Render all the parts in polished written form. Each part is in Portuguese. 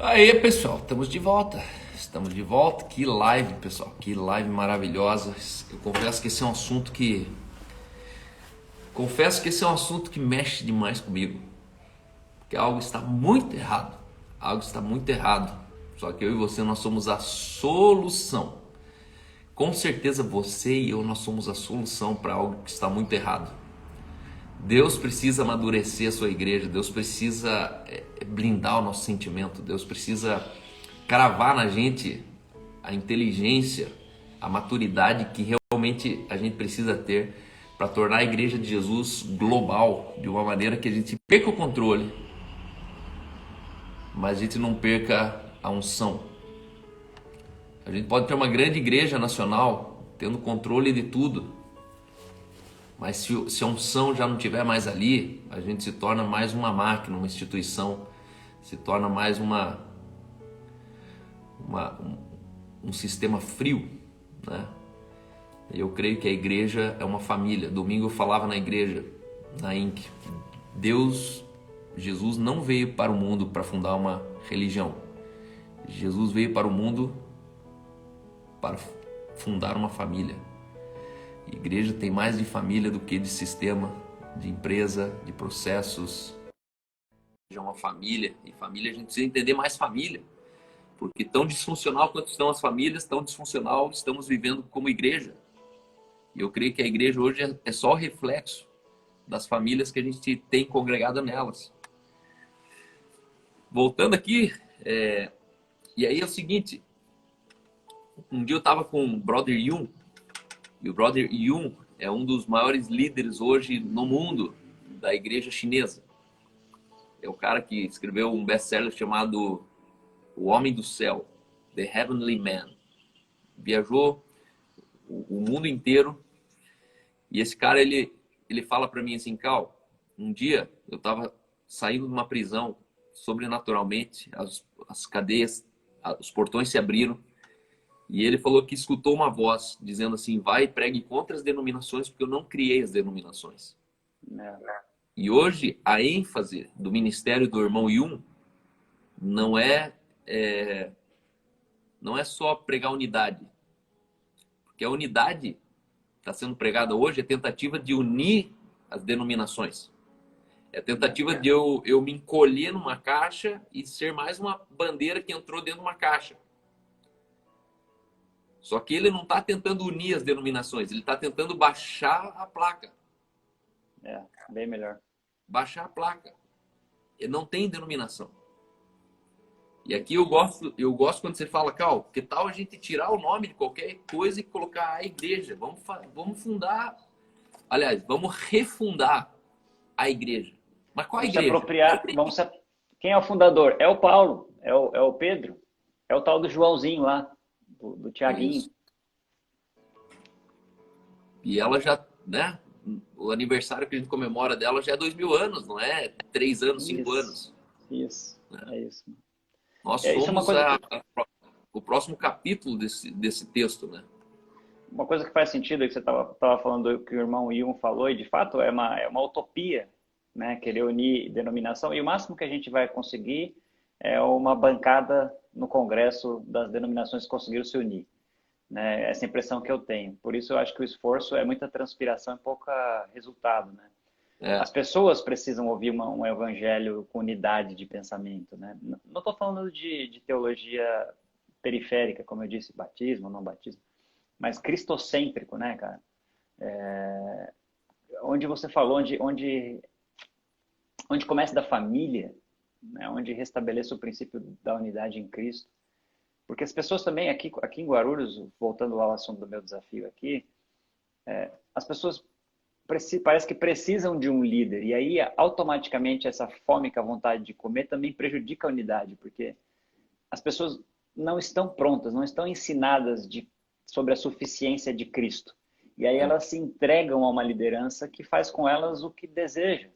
Aê, pessoal, estamos de volta. Estamos de volta. Que live, pessoal. Que live maravilhosa. Eu confesso que esse é um assunto que mexe demais comigo. Porque algo está muito errado. Algo está muito errado. Só que eu e você nós somos a solução. Com certeza você e eu nós somos a solução para algo que está muito errado. Deus precisa amadurecer a sua igreja, Deus precisa blindar o nosso sentimento, Deus precisa cravar na gente a inteligência, a maturidade que realmente a gente precisa ter para tornar a igreja de Jesus global, de uma maneira que a gente perca o controle, mas a gente não perca a unção. A gente pode ter uma grande igreja nacional, tendo controle de tudo, mas se a unção já não estiver mais ali, a gente se torna mais uma máquina, uma instituição, se torna mais um sistema frio, né? Eu creio que a igreja é uma família. Domingo eu falava na igreja, na INC, Jesus não veio para o mundo para fundar uma religião. Jesus veio para o mundo para fundar uma família. Igreja tem mais de família do que de sistema, de empresa, de processos. É uma família, e família a gente precisa entender mais família, porque tão disfuncional quanto estão as famílias, tão disfuncional estamos vivendo como igreja. E eu creio que a igreja hoje é só o reflexo das famílias que a gente tem congregado nelas. Voltando aqui, e aí é o seguinte, um dia eu estava com o Brother Yun, e o Brother Yun é um dos maiores líderes hoje no mundo da igreja chinesa. É o cara que escreveu um best-seller chamado O Homem do Céu, The Heavenly Man. Viajou o mundo inteiro. E esse cara, ele fala para mim assim, Cal, um dia eu estava saindo de uma prisão, sobrenaturalmente, as cadeias, os portões se abriram. E ele falou que escutou uma voz dizendo assim, vai e pregue contra as denominações, porque eu não criei as denominações. E hoje a ênfase do ministério do irmão Yun não é só pregar unidade. Porque a unidade está sendo pregada hoje é tentativa de unir as denominações. É tentativa de eu me encolher numa caixa e ser mais uma bandeira que entrou dentro de uma caixa. Só que ele não está tentando unir as denominações, ele está tentando baixar a placa. Bem melhor. Baixar a placa. Ele não tem denominação. E aqui eu gosto quando você fala, Cal, que tal a gente tirar o nome de qualquer coisa e colocar a igreja? Vamos fundar, aliás, vamos refundar a igreja. Mas qual a Vamos igreja? se apropriar, quem é o fundador? É o Paulo, é o Pedro, é o tal do Joãozinho lá, do Tiaguinho. Isso. E ela já, né? O aniversário que a gente comemora dela já é 2000 anos, não é 3 anos, 5 anos. Isso, é isso. Nós Isso é uma somos coisa o próximo capítulo desse texto, né? Uma coisa que faz sentido é que você estava falando que o irmão Ion falou, e de fato é uma utopia, né? Querer unir denominação, e o máximo que a gente vai conseguir é uma bancada no Congresso das denominações que conseguiram se unir. Né? Essa impressão que eu tenho. Por isso eu acho que o esforço é muita transpiração e pouca resultado. Né? As pessoas precisam ouvir um evangelho com unidade de pensamento. Né? Não estou falando de teologia periférica, como eu disse, batismo, não batismo, mas cristocêntrico, né, cara? Onde você falou, onde começa da família, né? Onde restabeleça o princípio da unidade em Cristo. Porque as pessoas também, aqui em Guarulhos, voltando ao assunto do meu desafio aqui, as pessoas parece que precisam de um líder. E aí, automaticamente, essa fome com a vontade de comer também prejudica a unidade, porque as pessoas não estão prontas, não estão ensinadas sobre a suficiência de Cristo. E aí elas se entregam a uma liderança que faz com elas o que deseja.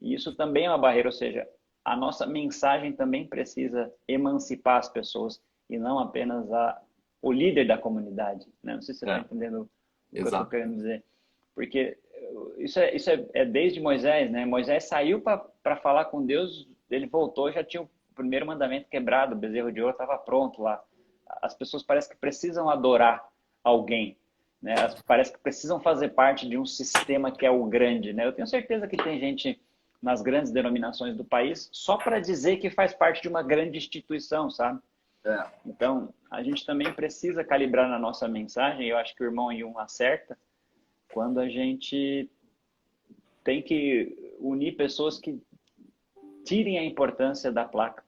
E isso também é uma barreira, ou seja, a nossa mensagem também precisa emancipar as pessoas e não apenas o líder da comunidade. Né? Não sei se você está entendendo o que eu estou querendo dizer. Porque isso é desde Moisés, né? Moisés saiu para falar com Deus, ele voltou, já tinha o primeiro mandamento quebrado, o bezerro de ouro estava pronto lá. As pessoas parecem que precisam adorar alguém, né? Parece que precisam fazer parte de um sistema que é o grande, né? Eu tenho certeza que tem gente nas grandes denominações do país só para dizer que faz parte de uma grande instituição, sabe? É. Então, a gente também precisa calibrar na nossa mensagem, eu acho que o irmão Yun acerta, quando a gente tem que unir pessoas que tirem a importância da placa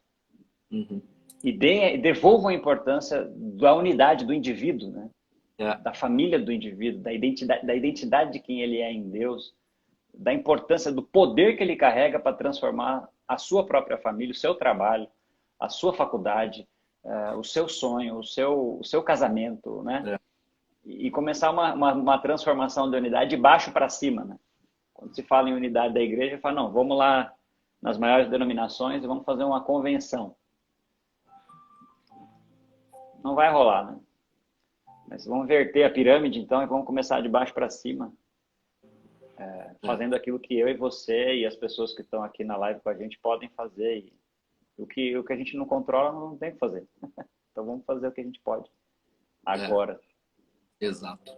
Uhum. e devolvam a importância da unidade do indivíduo, né? É. Da família do indivíduo, da identidade de quem ele é em Deus, da importância do poder que ele carrega para transformar a sua própria família, o seu trabalho, a sua faculdade, o seu sonho, o seu casamento, né? É. E começar uma transformação da unidade de baixo para cima, né? Quando se fala em unidade da igreja, fala, não, vamos lá nas maiores denominações e vamos fazer uma convenção. Não vai rolar, né? Mas vamos verter a pirâmide, então, e vamos começar de baixo para cima, fazendo aquilo que eu e você e as pessoas que estão aqui na live com a gente podem fazer. E o que a gente não controla, não tem o que fazer. Então, vamos fazer o que a gente pode agora. Exato.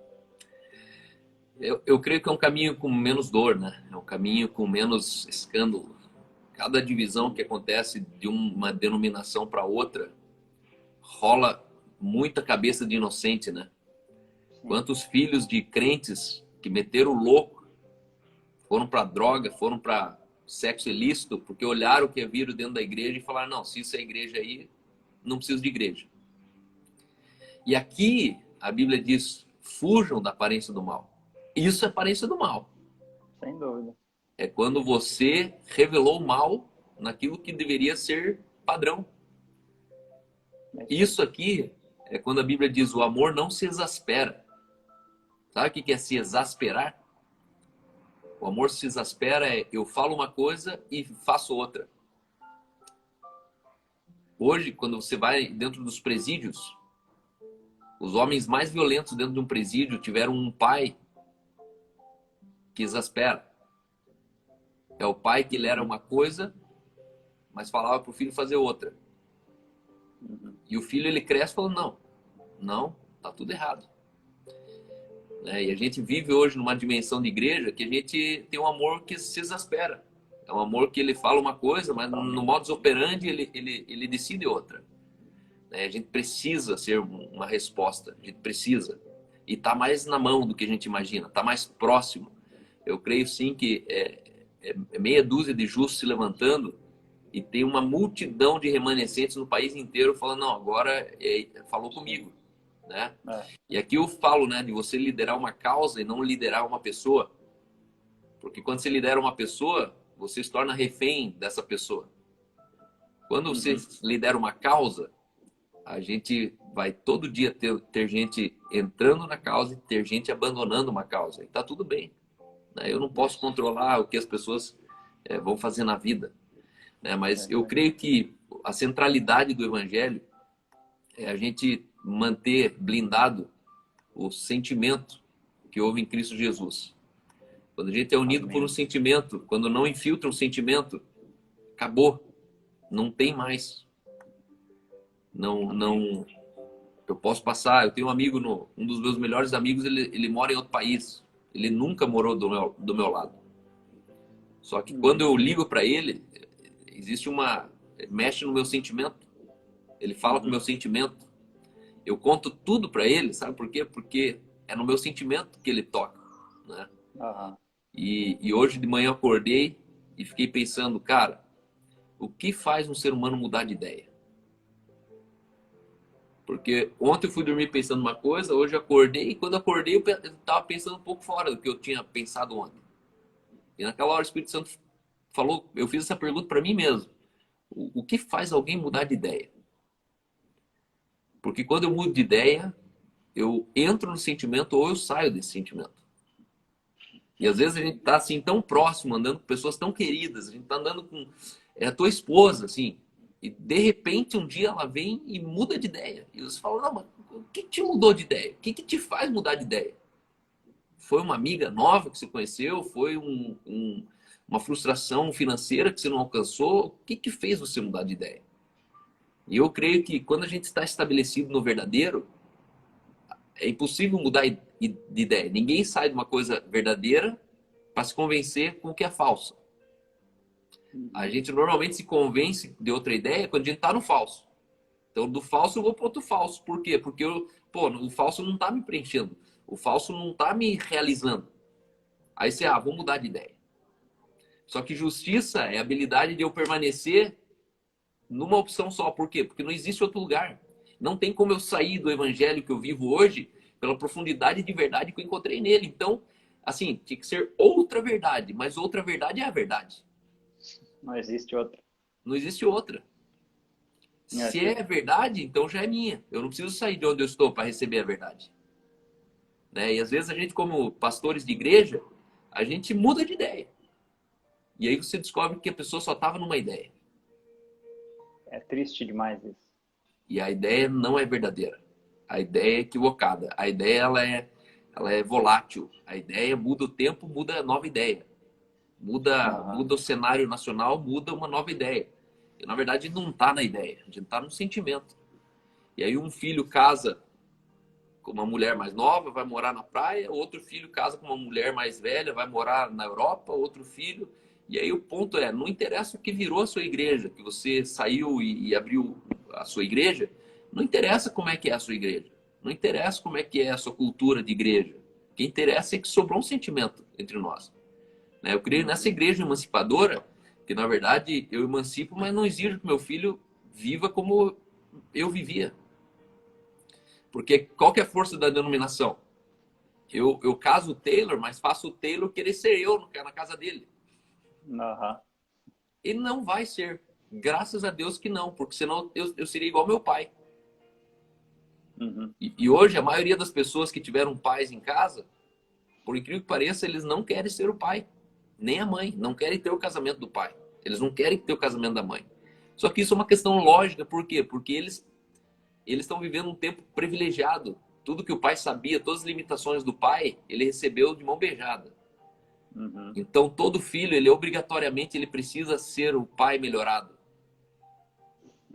Eu creio que é um caminho com menos dor, né? É um caminho com menos escândalo. Cada divisão que acontece de uma denominação para outra rola muita cabeça de inocente, né? Sim. Quantos filhos de crentes que meteram o louco, foram para droga, foram para sexo ilícito, porque olharam o que viram dentro da igreja e falaram, não, se isso é igreja aí, não preciso de igreja. E aqui a Bíblia diz, fujam da aparência do mal. Isso é aparência do mal. Sem dúvida. É quando você revelou o mal naquilo que deveria ser padrão. Isso aqui é quando a Bíblia diz, o amor não se exaspera. Sabe o que é se exasperar? O amor se exaspera é eu falo uma coisa e faço outra. Hoje, quando você vai dentro dos presídios, os homens mais violentos dentro de um presídio tiveram um pai que exaspera. É o pai que ele era uma coisa, mas falava para o filho fazer outra. E o filho, ele cresce falando, não, tá tudo errado. E a gente vive hoje numa dimensão de igreja que a gente tem um amor que se exaspera. É um amor que ele fala uma coisa, mas no modus operandi ele decide outra. A gente precisa ser uma resposta, a gente precisa. E está mais na mão do que a gente imagina, está mais próximo. Eu creio sim que é meia dúzia de justos se levantando e tem uma multidão de remanescentes no país inteiro falando, não, agora falou comigo. Né? E aqui eu falo, né, de você liderar uma causa e não liderar uma pessoa. Porque quando você lidera uma pessoa, você se torna refém dessa pessoa. Quando você lidera uma causa, a gente vai todo dia ter gente entrando na causa e ter gente abandonando uma causa. E tá tudo bem. Né? Eu não posso controlar o que as pessoas vão fazer na vida. Né? Mas eu creio que a centralidade do evangelho é a gente manter blindado o sentimento que houve em Cristo Jesus. Quando a gente é unido por um sentimento, quando não infiltra um sentimento, acabou. Não tem mais. Não. Eu posso passar. Eu tenho um amigo, um dos meus melhores amigos, ele mora em outro país. Ele nunca morou do meu lado. Só que quando eu ligo para ele, existe mexe no meu sentimento. Ele fala com o meu sentimento. Eu conto tudo para ele, sabe por quê? Porque é no meu sentimento que ele toca, né? E hoje de manhã eu acordei e fiquei pensando, cara, o que faz um ser humano mudar de ideia? Porque ontem eu fui dormir pensando uma coisa, hoje eu acordei, e quando eu acordei eu estava pensando um pouco fora do que eu tinha pensado ontem. E naquela hora o Espírito Santo falou, eu fiz essa pergunta para mim mesmo. O que faz alguém mudar de ideia? Porque quando eu mudo de ideia, eu entro no sentimento ou eu saio desse sentimento. E às vezes a gente tá assim tão próximo, andando com pessoas tão queridas, a gente tá andando com a tua esposa, assim, e de repente um dia ela vem e muda de ideia. E você fala, não, mas o que te mudou de ideia? O que te faz mudar de ideia? Foi uma amiga nova que você conheceu? Foi uma frustração financeira que você não alcançou? O que fez você mudar de ideia? E eu creio que quando a gente está estabelecido no verdadeiro, é impossível mudar de ideia. Ninguém sai de uma coisa verdadeira para se convencer com o que é falso. A gente normalmente se convence de outra ideia quando a gente está no falso. Então, do falso eu vou para outro falso. Por quê? Porque o falso não está me preenchendo. O falso não está me realizando. Aí você, vou mudar de ideia. Só que justiça é a habilidade de eu permanecer numa opção só. Por quê? Porque não existe outro lugar. Não tem como eu sair do evangelho que eu vivo hoje pela profundidade de verdade que eu encontrei nele. Então, assim, tinha que ser outra verdade. Mas outra verdade é a verdade. Não existe outra. Não existe outra. Se é verdade, então já é minha. Eu não preciso sair de onde eu estou para receber a verdade. Né? E às vezes a gente, como pastores de igreja, a gente muda de ideia. E aí você descobre que a pessoa só estava numa ideia. É triste demais isso. E a ideia não é verdadeira. A ideia é equivocada. A ideia ela é volátil. A ideia muda o tempo, muda a nova ideia. Muda o cenário nacional, muda uma nova ideia. E na verdade não está na ideia, a gente está no sentimento. E aí um filho casa com uma mulher mais nova, vai morar na praia, outro filho casa com uma mulher mais velha, vai morar na Europa, outro filho. E aí o ponto é, não interessa o que virou a sua igreja, que você saiu e abriu a sua igreja, não interessa como é que é a sua igreja, não interessa como é que é a sua cultura de igreja. O que interessa é que sobrou um sentimento entre nós. Eu creio nessa igreja emancipadora, que na verdade eu emancipo, mas não exijo que meu filho viva como eu vivia. Porque qual que é a força da denominação? Eu caso o Taylor, mas faço o Taylor querer ser eu na casa dele. Ele não vai ser. Graças a Deus que não, porque senão eu seria igual meu pai. E hoje a maioria das pessoas que tiveram pais em casa, por incrível que pareça, eles não querem ser o pai. Nem a mãe. Não querem ter o casamento do pai. Eles não querem ter o casamento da mãe. Só que isso é uma questão lógica. Por quê? Porque eles estão vivendo um tempo privilegiado. Tudo que o pai sabia, todas as limitações do pai, ele recebeu de mão beijada. Então, todo filho, ele obrigatoriamente ele precisa ser o pai melhorado.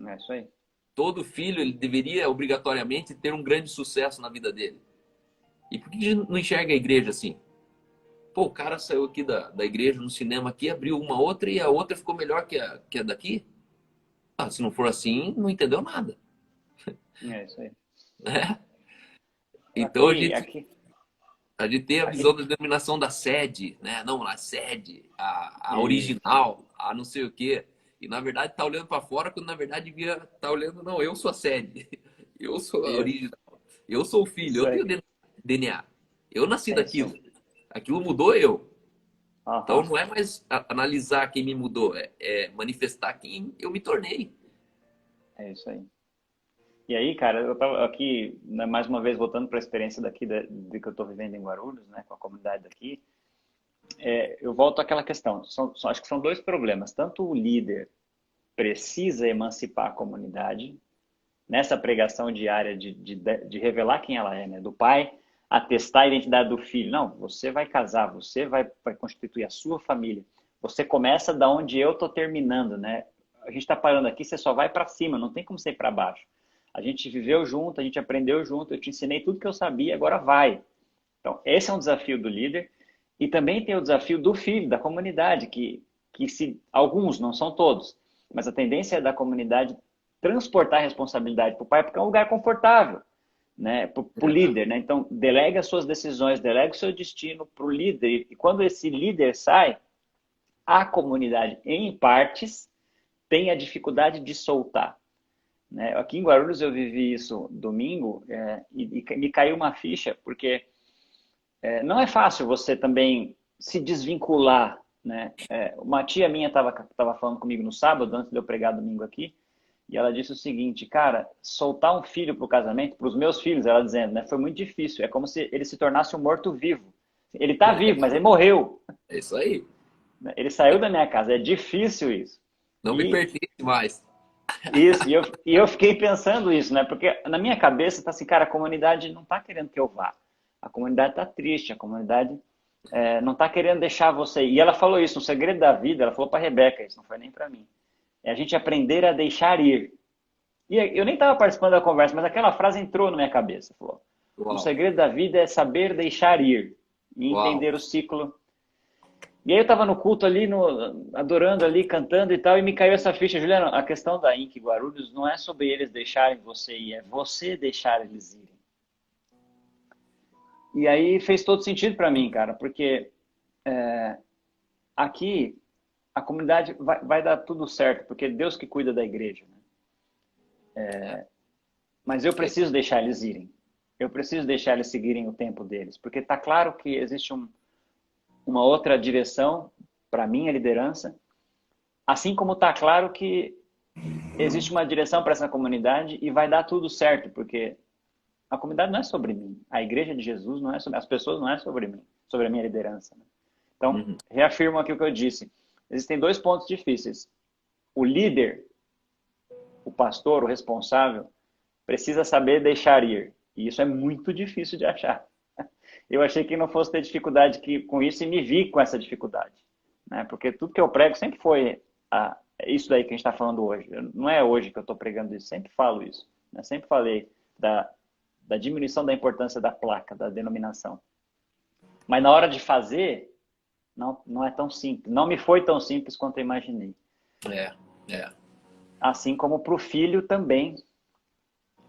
É isso aí. Todo filho, ele deveria obrigatoriamente ter um grande sucesso na vida dele. E por que a gente não enxerga a igreja assim? Pô, o cara saiu aqui da igreja no cinema aqui, abriu uma outra e a outra ficou melhor que a daqui? Se não for assim, não entendeu nada. É isso aí. Né? Então Aqui, a gente tem a visão da denominação da sede, né? Não, a sede, a original, a não sei o quê. E na verdade tá olhando para fora, quando na verdade devia estar olhando, não, eu sou a sede. Eu sou a original. Eu sou o filho, eu tenho DNA. Eu nasci daquilo. Aquilo mudou eu. Então não é mais analisar quem me mudou, é manifestar quem eu me tornei. É isso aí. E aí, cara, eu tava aqui, né, mais uma vez, voltando para a experiência daqui, de que eu estou vivendo em Guarulhos, né, com a comunidade daqui, eu volto àquela questão. Acho que são dois problemas. Tanto o líder precisa emancipar a comunidade, nessa pregação diária de revelar quem ela é, né, do pai, atestar a identidade do filho. Não, você vai casar, você vai constituir a sua família. Você começa da onde eu estou terminando, né? A gente está parando aqui, você só vai para cima, não tem como ser para baixo. A gente viveu junto, a gente aprendeu junto, eu te ensinei tudo que eu sabia, agora vai. Então, esse é um desafio do líder. E também tem o desafio do filho, da comunidade, que se alguns, não são todos, mas a tendência é da comunidade transportar a responsabilidade para o pai, porque é um lugar confortável, né? Para o líder, né? Então, delega as suas decisões, delega o seu destino para o líder. E quando esse líder sai, a comunidade, em partes, tem a dificuldade de soltar. Né? Aqui em Guarulhos eu vivi isso domingo e me caiu uma ficha, porque não é fácil você também se desvincular. Né? Uma tia minha estava falando comigo no sábado, antes de eu pregar domingo aqui, e ela disse o seguinte, cara, soltar um filho para o casamento, para os meus filhos, ela dizendo, né, foi muito difícil, é como se ele se tornasse um morto-vivo. Ele está vivo, mas ele morreu. É isso aí. Ele saiu da minha casa, é difícil isso. Não me pertence mais. Isso, e eu fiquei pensando isso, né? Porque na minha cabeça tá assim, cara, a comunidade não tá querendo que eu vá. A comunidade tá triste, a comunidade não tá querendo deixar você ir. E ela falou isso, um segredo da vida, ela falou para Rebeca, isso não foi nem para mim. É a gente aprender a deixar ir. E eu nem estava participando da conversa, mas aquela frase entrou na minha cabeça. Falou, o Uau, segredo da vida é saber deixar ir e uau. entender o ciclo. E aí eu estava no culto ali, adorando ali, cantando e tal, e me caiu essa ficha. Juliano, a questão da Inc. Guarulhos não é sobre eles deixarem você ir, é você deixar eles irem. E aí fez todo sentido para mim, cara, porque aqui a comunidade vai dar tudo certo, porque é Deus que cuida da igreja, né? Mas eu preciso deixar eles irem. Eu preciso deixar eles seguirem o tempo deles, porque está claro que existe uma outra direção para a minha liderança, assim como está claro que existe uma direção para essa comunidade e vai dar tudo certo, porque a comunidade não é sobre mim, a igreja de Jesus não é sobre, as pessoas não é sobre mim, sobre a minha liderança, né? Então, Uhum. reafirmo aqui o que eu disse. Existem dois pontos difíceis. O líder, o pastor, o responsável, precisa saber deixar ir. E isso é muito difícil de achar. Eu achei que não fosse ter dificuldade com isso e me vi com essa dificuldade, né? Porque tudo que eu prego sempre foi isso daí que a gente está falando hoje. Não é hoje que eu estou pregando isso, sempre falo isso, né? Sempre falei da diminuição da importância da placa, da denominação. Mas na hora de fazer, não é tão simples. Não me foi tão simples quanto eu imaginei. É, é. Assim como para o filho também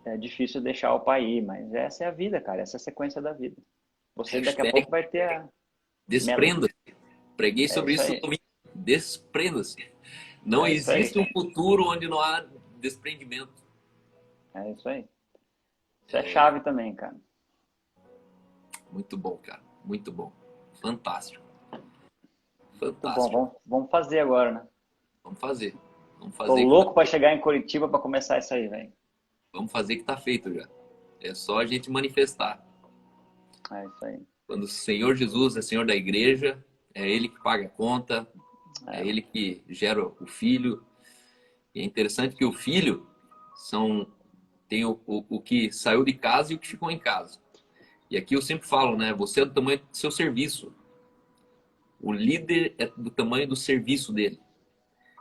é difícil deixar o pai ir, mas essa é a vida, cara. Essa é a sequência da vida. Você daqui a Hashtag pouco vai ter a Melody. desprenda-se. Preguei É sobre isso isso aí. domingo. Desprenda-se. Não É isso aí. existe um futuro onde não há desprendimento. É isso aí. Isso é chave também, cara. Muito bom, cara. Muito bom. Fantástico. Muito bom. Fantástico. Vamos fazer agora, né? Vamos fazer. Vamos Tô fazer que tá, louco para chegar em Curitiba para começar isso aí, velho. vamos fazer que tá feito já. É só a gente manifestar. É isso aí. Quando o Senhor Jesus é Senhor da igreja, é Ele que paga a conta, é É, Ele que gera o filho. E é interessante que o filho tem o que saiu de casa e o que ficou em casa. E aqui eu sempre falo, né? Você é do tamanho do seu serviço. O líder é do tamanho do serviço dele.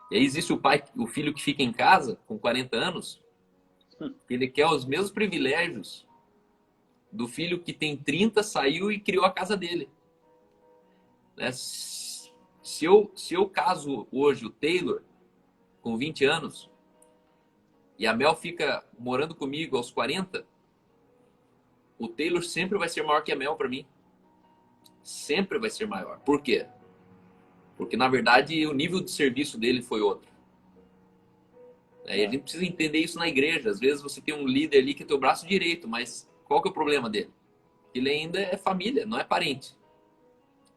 E aí existe o filho que fica em casa com 40 anos, que ele quer os mesmos privilégios do filho que tem 30, saiu e criou a casa dele. Né? Se eu caso hoje o Taylor com 20 anos e a Mel fica morando comigo aos 40, o Taylor sempre vai ser maior que a Mel para mim. Sempre vai ser maior. Por quê? Porque, na verdade, o nível de serviço dele foi outro. E a gente precisa entender isso na igreja. Às vezes você tem um líder ali que é teu braço direito, mas qual que é o problema dele? Ele ainda é família, não é parente.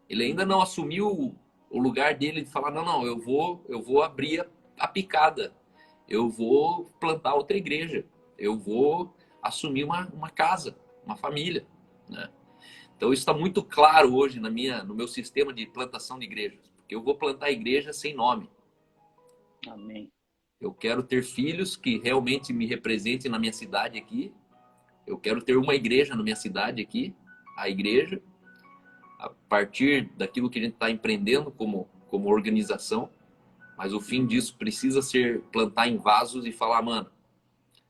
Ele ainda não assumiu o lugar dele de falar, não, eu vou abrir a picada. Eu vou plantar outra igreja. Eu vou assumir uma casa, uma família, né? Então isso está muito claro hoje no meu sistema de plantação de igrejas. Porque eu vou plantar igreja sem nome. amém. Eu quero ter filhos que realmente me representem na minha cidade aqui. Eu quero ter uma igreja na minha cidade aqui. A igreja, a partir daquilo que a gente está empreendendo como organização. Mas o fim disso precisa ser plantar em vasos e falar, mano,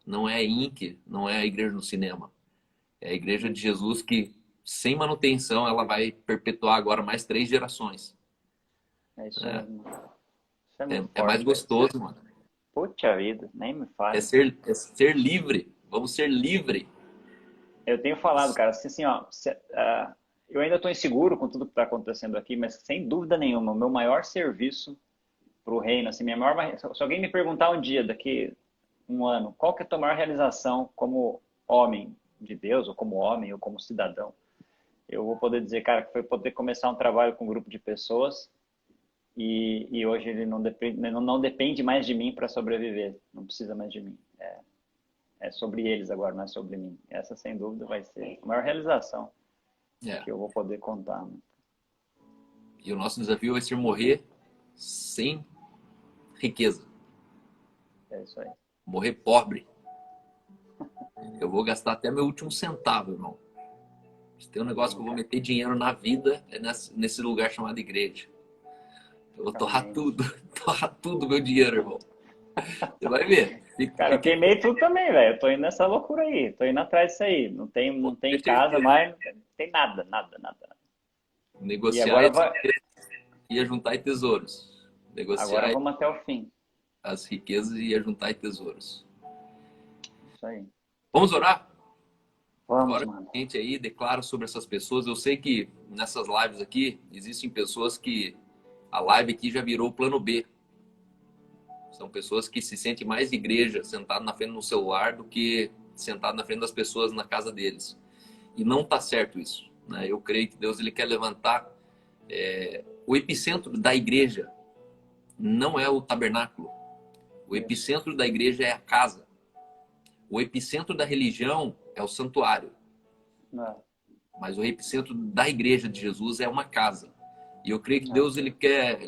não é a Inc, não é a igreja no cinema. É a igreja de Jesus que, sem manutenção, ela vai perpetuar agora mais 3 gerações. É isso Né? mesmo. Isso é É, muito é mais forte, velho. gostoso, mano. Puxa vida, nem me É fale. ser livre. Vamos ser livre. Eu tenho falado, cara, assim, ó, eu ainda estou inseguro com tudo que está acontecendo aqui, mas sem dúvida nenhuma, o meu maior serviço para o reino, assim, se alguém me perguntar um dia, daqui um ano, qual que é a tua maior realização como homem de Deus, ou como homem, ou como cidadão, eu vou poder dizer, cara, que foi poder começar um trabalho com um grupo de pessoas e hoje ele não depende mais de mim para sobreviver, não precisa mais de mim. É sobre eles agora, não é sobre mim. Essa, sem dúvida, vai ser a maior realização É. que eu vou poder contar, né? E o nosso desafio vai ser morrer sem riqueza. É isso aí. Morrer pobre. Eu vou gastar até meu último centavo, irmão. Se tem um negócio que eu vou meter dinheiro na vida, é nesse lugar chamado igreja. Eu vou torrar Amém. tudo. Torrar tudo meu dinheiro, irmão. Você vai ver. Cara, eu queimei tudo também, velho. Eu tô indo nessa loucura aí. Tô indo atrás disso aí. Não tem casa mais, não tem nada, nada, nada. E Negociar agora vai, e ajuntar tesouros. agora Negociar vamos até o fim. as riquezas e ajuntar tesouros. Isso aí. Vamos orar? Vamos, Ora com mano. a gente aí, declaro sobre essas pessoas. Eu sei que nessas lives aqui, existem pessoas que a live aqui já virou plano B. São pessoas que se sentem mais igreja sentado na frente do celular do que sentado na frente das pessoas na casa deles. E não está certo isso, né? Eu creio que Deus ele quer levantar o epicentro da igreja. Não é o tabernáculo. O epicentro da igreja é a casa. O epicentro da religião é o santuário. Não, Mas o epicentro da igreja de Jesus é uma casa. E eu creio que não. Deus ele quer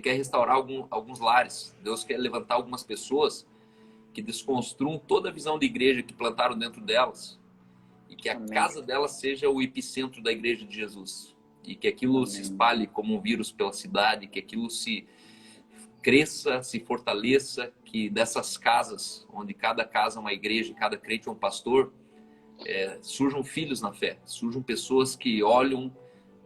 restaurar alguns lares. Deus quer levantar algumas pessoas que desconstruam toda a visão de igreja que plantaram dentro delas. E que a Amém. casa delas seja o epicentro da igreja de Jesus. E que aquilo se Amém. espalhe como um vírus pela cidade, que aquilo se cresça, se fortaleça, que dessas casas, onde cada casa é uma igreja, cada crente é um pastor, surjam filhos na fé, surjam pessoas que olham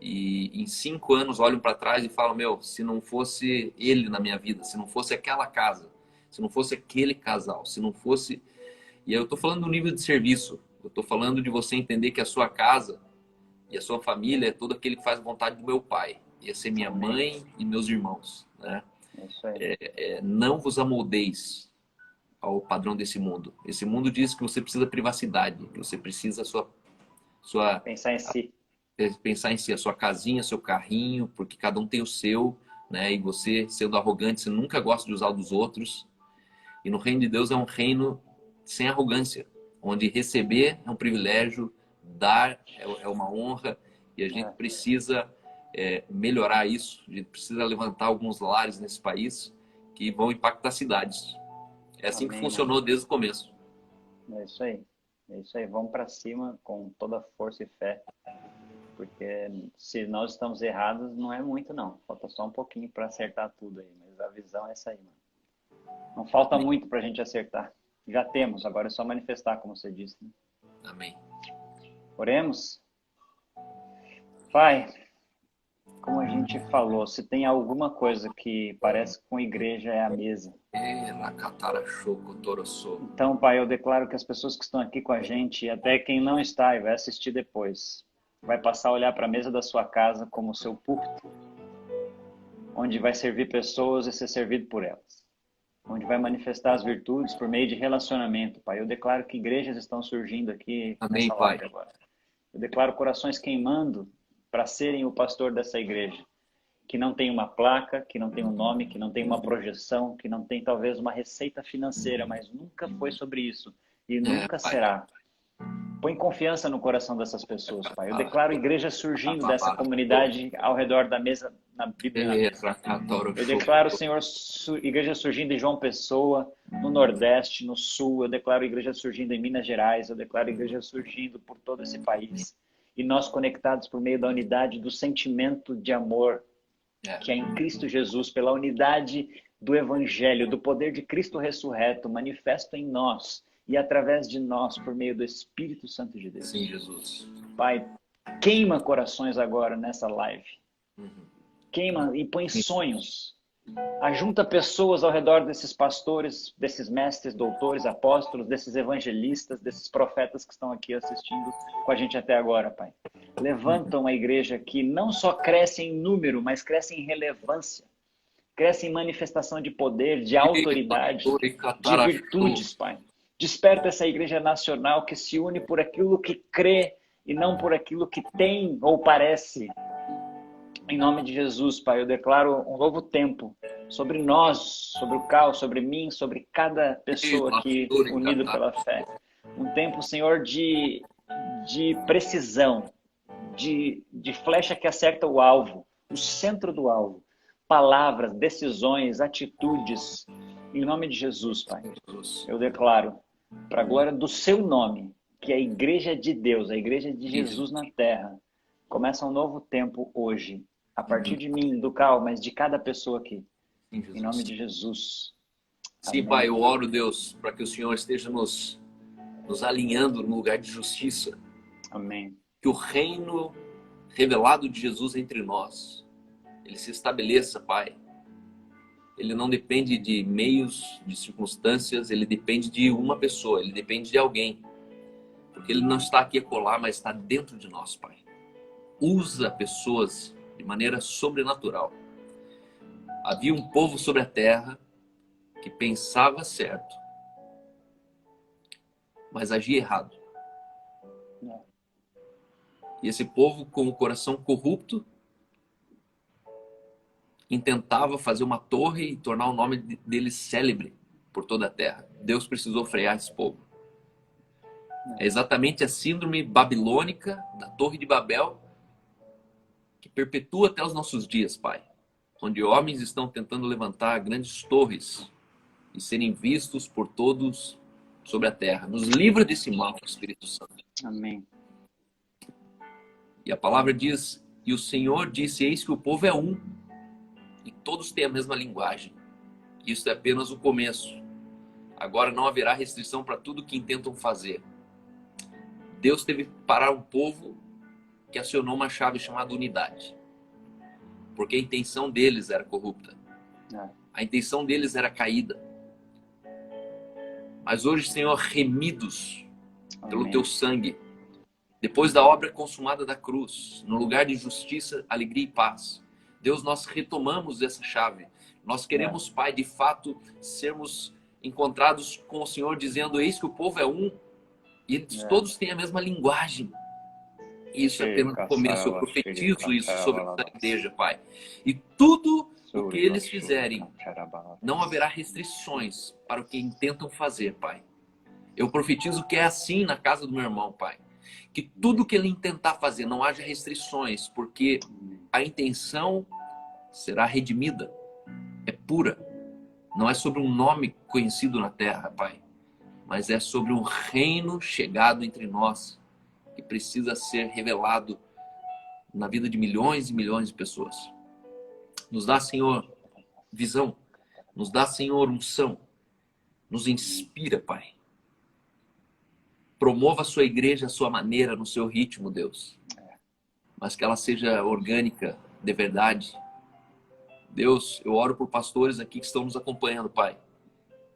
e em 5 anos olham para trás e falam, meu, se não fosse ele na minha vida, se não fosse aquela casa, se não fosse aquele casal, se não fosse... E eu estou falando do nível de serviço, eu estou falando de você entender que a sua casa e a sua família é todo aquele que faz a vontade do meu pai, ia ser minha Amém. mãe e meus irmãos, né? É isso aí. Não vos amoldeis ao padrão desse mundo. Esse mundo diz que você precisa de privacidade, que você precisa sua Pensar em si. pensar em si, a sua casinha, seu carrinho, porque cada um tem o seu, né? E você, sendo arrogante, você nunca gosta de usar o dos outros. E no reino de Deus é um reino sem arrogância, onde receber é um privilégio, dar é uma honra, e a gente precisa melhorar isso. A gente precisa levantar alguns lares nesse país que vão impactar cidades. É assim que Amém, mano. funcionou desde o começo. É isso aí. É isso aí. Vamos para cima com toda força e fé. Porque se nós estamos errados, não é muito, não. Falta só um pouquinho para acertar tudo aí. Mas a visão é essa aí, mano. Não falta muito para a gente acertar. Já temos, agora é só manifestar, como você disse. Né? Amém. Oremos. Pai, como a gente falou, se tem alguma coisa que parece com igreja é a mesa. Então, Pai, eu declaro que as pessoas que estão aqui com a gente, e até quem não está e vai assistir depois, vai passar a olhar para a mesa da sua casa como seu púlpito, onde vai servir pessoas e ser servido por elas, onde vai manifestar as virtudes por meio de relacionamento, Pai. Eu declaro que igrejas estão surgindo aqui Amém, nessa Pai. live agora. Eu declaro corações queimando para serem o pastor dessa igreja, que não tem uma placa, que não tem um nome, que não tem uma projeção, que não tem talvez uma receita financeira, mas nunca foi sobre isso e nunca Pai. será. Põe confiança no coração dessas pessoas, Pai. Eu declaro igreja surgindo dessa comunidade ao redor da mesa na Bíblia. Eu declaro, Senhor, igreja surgindo em João Pessoa, no Nordeste, no Sul. Eu declaro igreja surgindo em Minas Gerais. Eu declaro igreja surgindo por todo esse país. E nós conectados por meio da unidade do sentimento de amor que é em Cristo Jesus, pela unidade do Evangelho, do poder de Cristo ressurreto, manifesto em nós e através de nós, por meio do Espírito Santo de Deus. Sim, Jesus. Pai, queima corações agora nessa live. Queima e põe sonhos. Ajunta pessoas ao redor desses pastores, desses mestres, doutores, apóstolos, desses evangelistas, desses profetas que estão aqui assistindo com a gente até agora, Pai. Levanta uma igreja que não só cresce em número, mas cresce em relevância. Cresce em manifestação de poder, de autoridade, de virtudes, Pai. Desperta essa igreja nacional que se une por aquilo que crê e não por aquilo que tem ou parece. Em nome de Jesus, Pai, eu declaro um novo tempo sobre nós, sobre o Caos, sobre mim, sobre cada pessoa aqui unida pela fé. Um tempo, Senhor, de precisão, de flecha que acerta o alvo, o centro do alvo. Palavras, decisões, atitudes. Em nome de Jesus, Pai, eu declaro, para a glória do seu nome, que a igreja de Deus, a igreja de Jesus na terra, começa um novo tempo hoje. A partir de mim, do Cal, mas de cada pessoa aqui. Em nome de Jesus. Sim, Pai, eu oro, Deus, para que o Senhor esteja nos alinhando no lugar de justiça. Amém. Que o reino revelado de Jesus entre nós, ele se estabeleça, Pai. Ele não depende de meios, de circunstâncias, ele depende de uma pessoa, ele depende de alguém. Porque ele não está aqui a colar, mas está dentro de nós, Pai. Usa pessoas de maneira sobrenatural. Havia um povo sobre a terra que pensava certo, mas agia errado. E esse povo, com o coração corrupto, intentava fazer uma torre e tornar o nome dele célebre por toda a terra. Deus precisou frear esse povo. É exatamente a síndrome babilônica da Torre de Babel que perpetua até os nossos dias, Pai. Onde homens estão tentando levantar grandes torres e serem vistos por todos sobre a terra. Nos livra desse mal, Espírito Santo. Amém. E a palavra diz, e o Senhor disse, eis que o povo é um, e todos têm a mesma linguagem. Isso é apenas o começo. Agora não haverá restrição para tudo que intentam fazer. Deus teve que parar um povo que acionou uma chave chamada unidade. Porque a intenção deles era corrupta. A intenção deles era caída. Mas hoje, Senhor, remidos pelo teu sangue, depois da obra consumada da cruz, no lugar de justiça, alegria e paz, Deus, nós retomamos essa chave. Nós queremos, Pai, de fato, sermos encontrados com o Senhor dizendo, eis que o povo é um, e eles todos têm a mesma linguagem. Isso é apenas o começo. Eu profetizo isso sobre essa igreja, Pai. E tudo o que eles fizerem, não haverá restrições para o que intentam fazer, Pai. Eu profetizo que é assim na casa do meu irmão, Pai. Que tudo que ele intentar fazer, não haja restrições, porque a intenção será redimida. É pura. Não é sobre um nome conhecido na terra, Pai, mas é sobre um reino chegado entre nós, que precisa ser revelado na vida de milhões e milhões de pessoas. Nos dá, Senhor, visão. Nos dá, Senhor, unção. Nos inspira, Pai. Promova a sua igreja à sua maneira, no seu ritmo, Deus. Mas que ela seja orgânica, de verdade. Deus, eu oro por pastores aqui que estão nos acompanhando, Pai,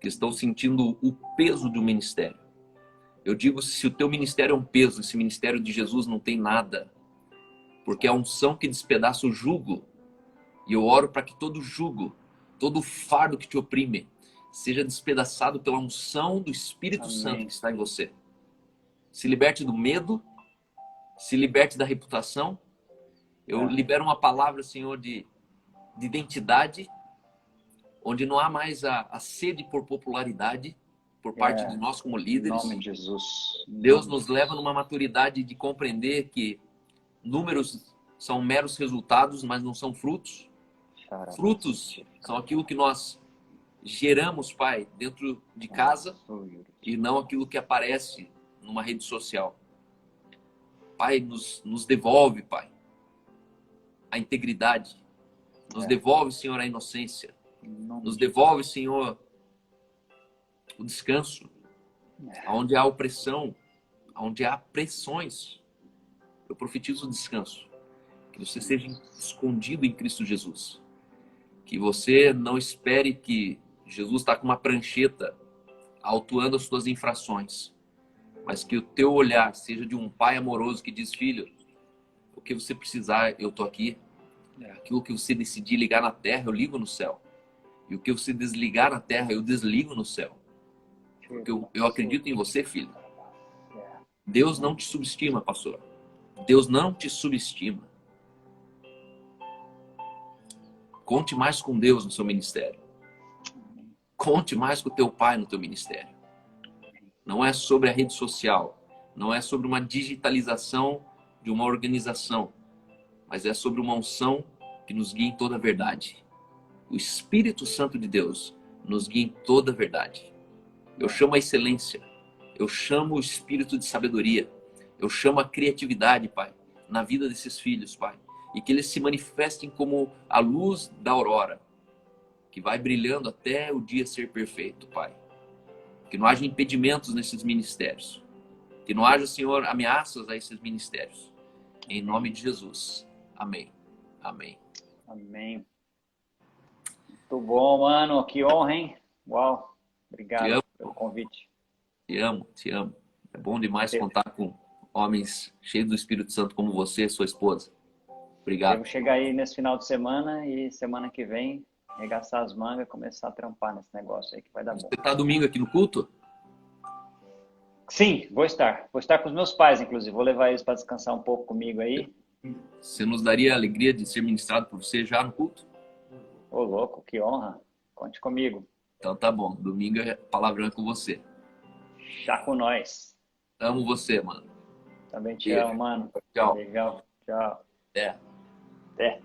que estão sentindo o peso do ministério. Eu digo, se o teu ministério é um peso, esse ministério de Jesus não tem nada, porque é a unção que despedaça o jugo. E eu oro para que todo jugo, todo fardo que te oprime, seja despedaçado pela unção do Espírito Santo que está em você. Se liberte do medo, se liberte da reputação. Eu libero uma palavra, Senhor, de identidade, onde não há mais a sede por popularidade por parte de nós como líderes. Em nome de Jesus. Deus nos leva numa maturidade de compreender que números são meros resultados, mas não são frutos. Frutos são aquilo que nós geramos, Pai, dentro de casa e não aquilo que aparece numa rede social. Pai, nos devolve, Pai, a integridade. Nos devolve, Senhor, a inocência. Nos devolve, Senhor, o descanso. Onde há opressão, onde há pressões, eu profetizo o descanso. Que você seja escondido em Cristo Jesus. Que você não espere que Jesus está com uma prancheta autuando as suas infrações. Mas que o teu olhar seja de um pai amoroso que diz, filho, o que você precisar, eu estou aqui. Aquilo que você decidir ligar na terra, eu ligo no céu. E o que você desligar na terra, eu desligo no céu. Porque eu acredito em você, filho. Deus não te subestima, pastor. Deus não te subestima. Conte mais com Deus no seu ministério. Conte mais com o teu pai no teu ministério. Não é sobre a rede social. Não é sobre uma digitalização de uma organização. Mas é sobre uma unção que nos guia em toda a verdade. O Espírito Santo de Deus nos guia em toda a verdade. Eu chamo a excelência. Eu chamo o espírito de sabedoria. Eu chamo a criatividade, Pai, na vida desses filhos, Pai. E que eles se manifestem como a luz da aurora. que vai brilhando até o dia ser perfeito, Pai. Que não haja impedimentos nesses ministérios. Que não haja, Senhor, ameaças a esses ministérios. Em nome de Jesus. Amém. Amém. Amém. Muito bom, mano. Que honra, hein? Uau. Obrigado pelo convite. Te amo, te amo. É bom demais contar com homens cheios do Espírito Santo como você e sua esposa. Obrigado. Devo chegar aí nesse final de semana e semana que vem arregaçar as mangas e começar a trampar nesse negócio aí que vai dar bom. Você está domingo aqui no culto? Sim, vou estar. Vou estar com os meus pais, inclusive. Vou levar eles para descansar um pouco comigo aí. Você nos daria a alegria de ser ministrado por você já no culto? Ô, louco, que honra. Conte comigo. Então tá bom. Domingo é palavrão com você. Chá com nós. Amo você, mano. Também te amo, mano. Tchau. Legal. Tchau. Até. Até.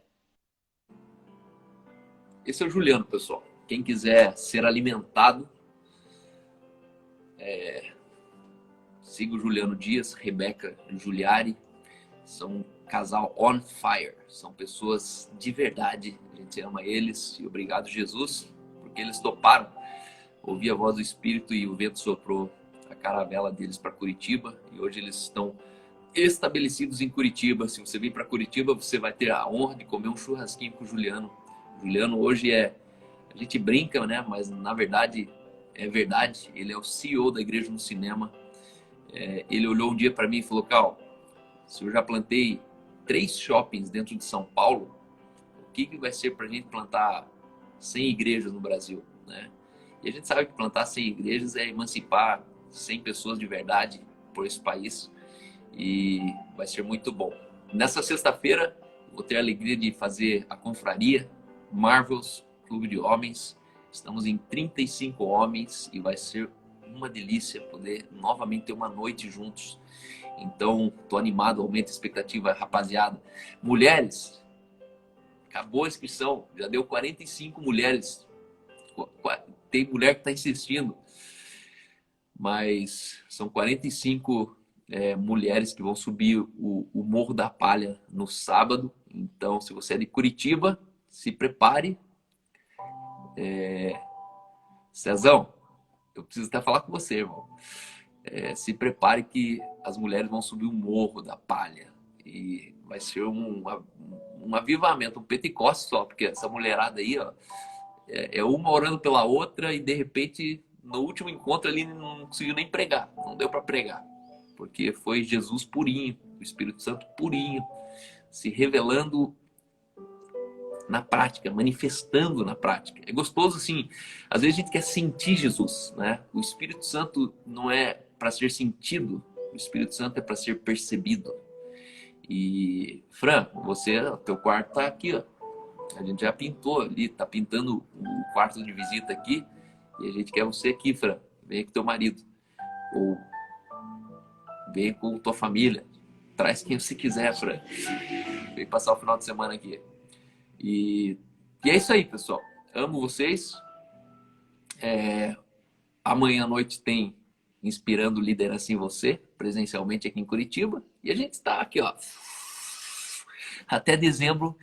Esse é o Juliano, pessoal. Quem quiser ser alimentado, siga o Juliano Dias, Rebeca Giuliari. São um casal on fire. São pessoas de verdade. A gente ama eles. E obrigado, Jesus, porque eles toparam ouvir a voz do Espírito e o vento soprou a caravela deles para Curitiba. E hoje eles estão estabelecidos em Curitiba. Se você vir para Curitiba, você vai ter a honra de comer um churrasquinho com o Juliano. O Juliano hoje a gente brinca, né? Mas na verdade é verdade. Ele é o CEO da Igreja no Cinema. Ele olhou um dia para mim e falou: Cal, se eu já plantei 3 shoppings dentro de São Paulo, o que vai ser para a gente plantar 100 igrejas no Brasil, né? E a gente sabe que plantar 100 igrejas é emancipar 100 pessoas de verdade por esse país. E vai ser muito bom. Nessa sexta-feira, vou ter a alegria de fazer a confraria Marvels Clube de Homens. Estamos em 35 homens e vai ser uma delícia poder novamente ter uma noite juntos. Então, tô animado, aumenta a expectativa, rapaziada. Mulheres, acabou a inscrição, já deu 45 mulheres. Tem mulher que está insistindo, mas são 45 mulheres que vão subir o Morro da Palha no sábado. Então, se você é de Curitiba, se prepare. Cezão, eu preciso até falar com você, irmão. Se prepare que as mulheres vão subir o Morro da Palha. E vai ser um avivamento, um Pentecoste só, porque essa mulherada aí, ó, é uma orando pela outra e de repente, no último encontro ali, não conseguiu nem pregar, não deu para pregar. Porque foi Jesus purinho, o Espírito Santo purinho, se revelando na prática, manifestando na prática. É gostoso assim, às vezes a gente quer sentir Jesus, né? O Espírito Santo não é para ser sentido, o Espírito Santo é para ser percebido. E, Fran, teu quarto tá aqui, ó. A gente já pintou ali, tá pintando o quarto de visita aqui, e a gente quer você aqui, Fran. Vem com teu marido. Ou vem com tua família. Traz quem você quiser, Fran. Vem passar o final de semana aqui. E é isso aí, pessoal. Amo vocês. Amanhã à noite tem Inspirando Liderança em Você, presencialmente aqui em Curitiba. E a gente está aqui, ó. Até dezembro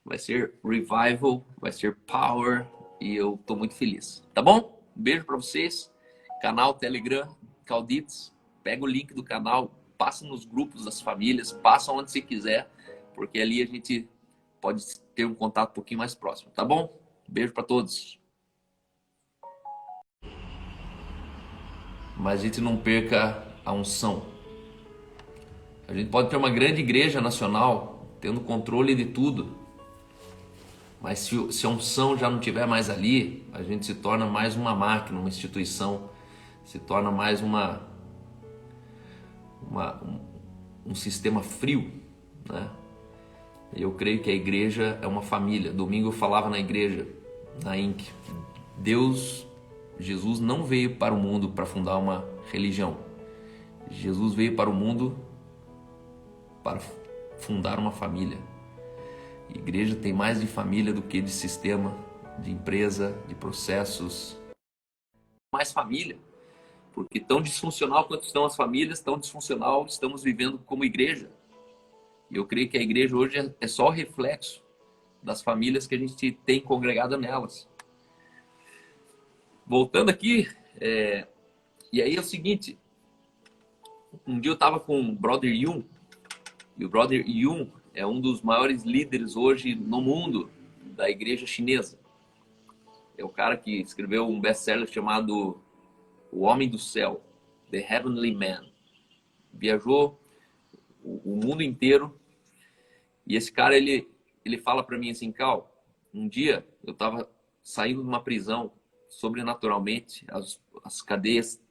vai ser Revival, vai ser Power. E eu tô muito feliz. Tá bom? Um beijo para vocês. Canal Telegram, Caldites. Pega o link do canal, passa nos grupos das famílias, passa onde você quiser, porque ali a gente pode ter um contato um pouquinho mais próximo, tá bom? Beijo para todos. Mas a gente não perca a unção. A gente pode ter uma grande igreja nacional, tendo controle de tudo, mas se a unção já não estiver mais ali, a gente se torna mais uma máquina, uma instituição, se torna mais um sistema frio, né? Eu creio que a igreja é uma família. Domingo eu falava na igreja, na INC, Jesus não veio para o mundo para fundar uma religião. Jesus veio para o mundo para fundar uma família. A igreja tem mais de família do que de sistema, de empresa, de processos. Mais família. Porque tão disfuncional quanto estão as famílias, tão disfuncional estamos vivendo como igreja. E eu creio que a igreja hoje é só o reflexo das famílias que a gente tem congregado nelas. voltando aqui, e aí é o seguinte, um dia eu estava com o Brother Yun, e o Brother Yun é um dos maiores líderes hoje no mundo da igreja chinesa. É o cara que escreveu um best-seller chamado O Homem do Céu, The Heavenly Man. Viajou o mundo inteiro. E esse cara, ele fala para mim assim, Cal, um dia eu estava saindo de uma prisão, sobrenaturalmente, as cadeias,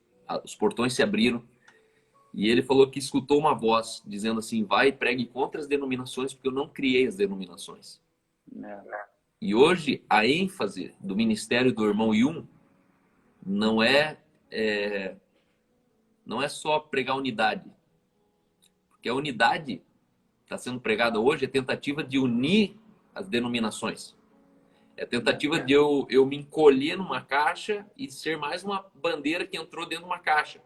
os portões se abriram, e ele falou que escutou uma voz dizendo assim, vai e pregue contra as denominações, porque eu não criei as denominações. E hoje, a ênfase do ministério do irmão Yun não é só pregar unidade, porque a unidade está sendo pregada hoje é tentativa de unir as denominações. É a tentativa de eu me encolher numa caixa e ser mais uma bandeira que entrou dentro de uma caixa.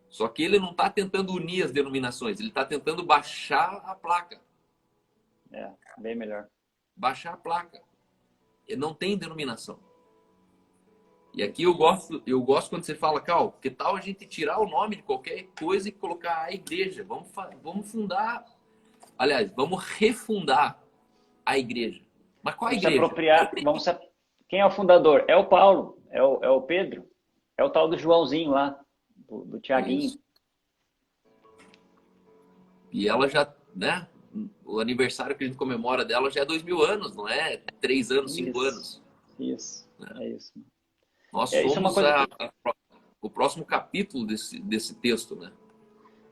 Só que ele não está tentando unir as denominações, ele está tentando baixar a placa. Bem melhor. Baixar a placa. Ele não tem denominação. E aqui eu gosto quando você fala, Cal, que tal a gente tirar o nome de qualquer coisa e colocar a igreja? Vamos fundar, aliás, vamos refundar a igreja. Mas qual a igreja? Quem é o fundador? É o Paulo, é o Pedro, é o tal do Joãozinho lá, do Tiaguinho. Isso. E ela já, né? O aniversário que a gente comemora dela já é 2000 anos, não é 3 anos, 5 anos. Isso, é isso. Nós somos o próximo capítulo desse texto, né?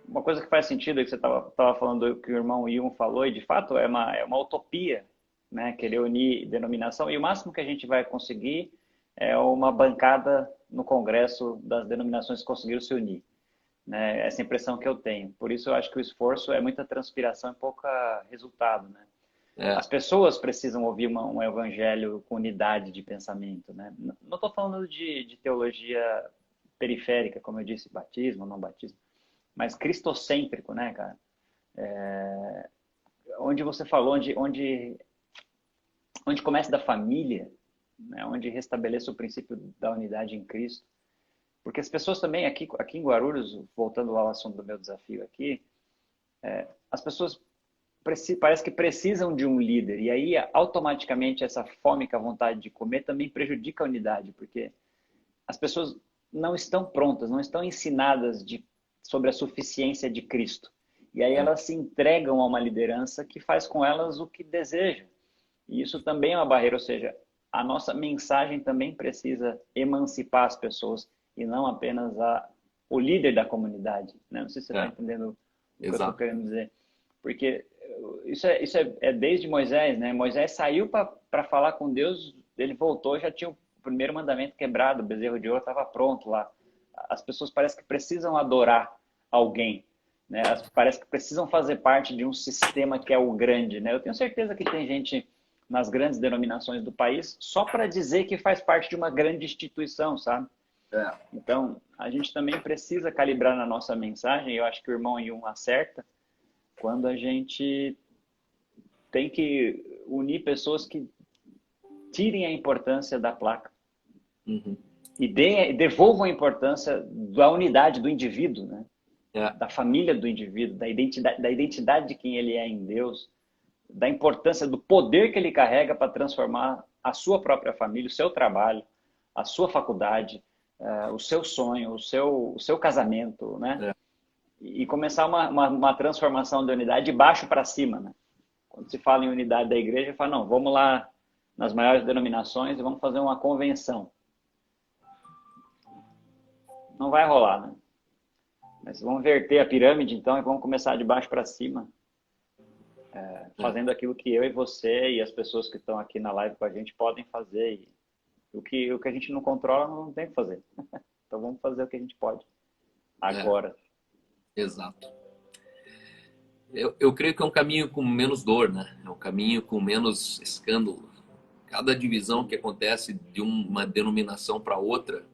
Uma coisa que faz sentido é que você estava falando que o irmão Yun falou, e de fato é uma utopia, né? Querer unir denominação, e o máximo que a gente vai conseguir é uma bancada no Congresso das denominações que conseguiram se unir. Né? Essa impressão que eu tenho. Por isso eu acho que o esforço é muita transpiração e pouca resultado, né? As pessoas precisam ouvir um evangelho com unidade de pensamento, né? Não estou falando de teologia periférica, como eu disse, batismo, não batismo, mas cristocêntrico, né, cara? Onde você falou, onde começa da família, né? Onde restabeleça o princípio da unidade em Cristo. Porque as pessoas também, aqui em Guarulhos, voltando ao assunto do meu desafio aqui, as pessoas parece que precisam de um líder. E aí, automaticamente, essa fome com a vontade de comer também prejudica a unidade, porque as pessoas não estão prontas, não estão ensinadas sobre a suficiência de Cristo. E aí elas se entregam a uma liderança que faz com elas o que deseja. E isso também é uma barreira, ou seja, a nossa mensagem também precisa emancipar as pessoas e não apenas o líder da comunidade. Né? Não sei se você está entendendo o que eu estou querendo dizer. Porque isso é desde Moisés, né? Moisés saiu para falar com Deus, ele voltou, já tinha o primeiro mandamento quebrado, o bezerro de ouro estava pronto lá. As pessoas parecem que precisam adorar alguém, né? Parece que precisam fazer parte de um sistema que é o grande, né? Eu tenho certeza que tem gente nas grandes denominações do país só para dizer que faz parte de uma grande instituição, sabe? Então, a gente também precisa calibrar na nossa mensagem, eu acho que o irmão Yun acerta, quando a gente tem que unir pessoas que tirem a importância da placa e devolvam a importância da unidade do indivíduo, né? Da família do indivíduo, da identidade de quem ele é em Deus, da importância do poder que ele carrega para transformar a sua própria família, o seu trabalho, a sua faculdade, o seu sonho, o seu casamento, né? E começar uma transformação da unidade de baixo para cima, né? Quando se fala em unidade da igreja, fala, não, vamos lá nas maiores denominações e vamos fazer uma convenção. Não vai rolar, né? Mas vamos verter a pirâmide, então, e vamos começar de baixo para cima, fazendo aquilo que eu e você e as pessoas que estão aqui na live com a gente podem fazer. E o que a gente não controla, não tem o que fazer. Então vamos fazer o que a gente pode agora. Exato. Eu creio que é um caminho com menos dor, né? É um caminho com menos escândalo. Cada divisão que acontece de uma denominação para outra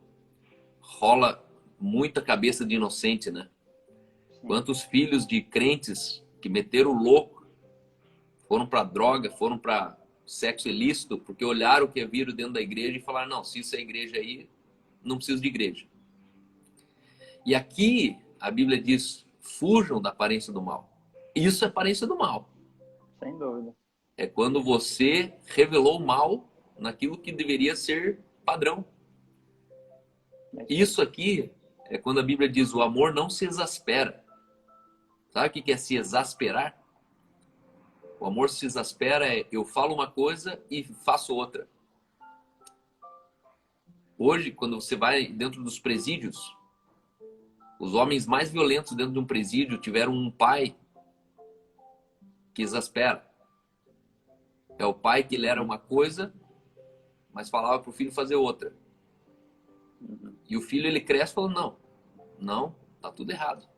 rola muita cabeça de inocente, né? Quantos filhos de crentes que meteram o louco, foram para droga, foram para sexo ilícito, porque olharam o que viram dentro da igreja e falaram, não, se isso é igreja aí, não preciso de igreja. E aqui a Bíblia diz, fujam da aparência do mal. Isso é aparência do mal. Sem dúvida. É quando você revelou o mal naquilo que deveria ser padrão. Isso aqui é quando a Bíblia diz, o amor não se exaspera. Sabe o que é se exasperar? O amor se exaspera é eu falo uma coisa e faço outra. Hoje, quando você vai dentro dos presídios, os homens mais violentos dentro de um presídio tiveram um pai que exaspera. É o pai que ele era uma coisa, mas falava para o filho fazer outra. E o filho, ele cresce falando, não, tá tudo errado.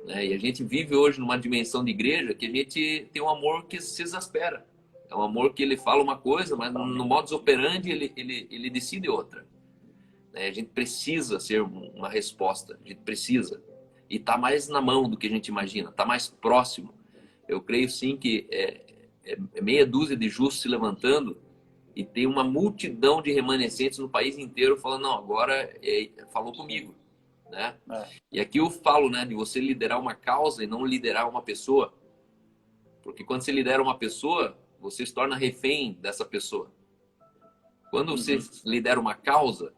E a gente vive hoje numa dimensão de igreja que a gente tem um amor que se exaspera. É um amor que ele fala uma coisa, mas no modus operandi ele decide outra. A gente precisa ser uma resposta, a gente precisa. E está mais na mão do que a gente imagina, está mais próximo. Eu creio sim que é meia dúzia de justos se levantando e tem uma multidão de remanescentes no país inteiro falando, não, agora falou comigo. Né? E aqui eu falo, né, de você liderar uma causa e não liderar uma pessoa. Porque quando você lidera uma pessoa, você se torna refém dessa pessoa. Quando você lidera uma causa,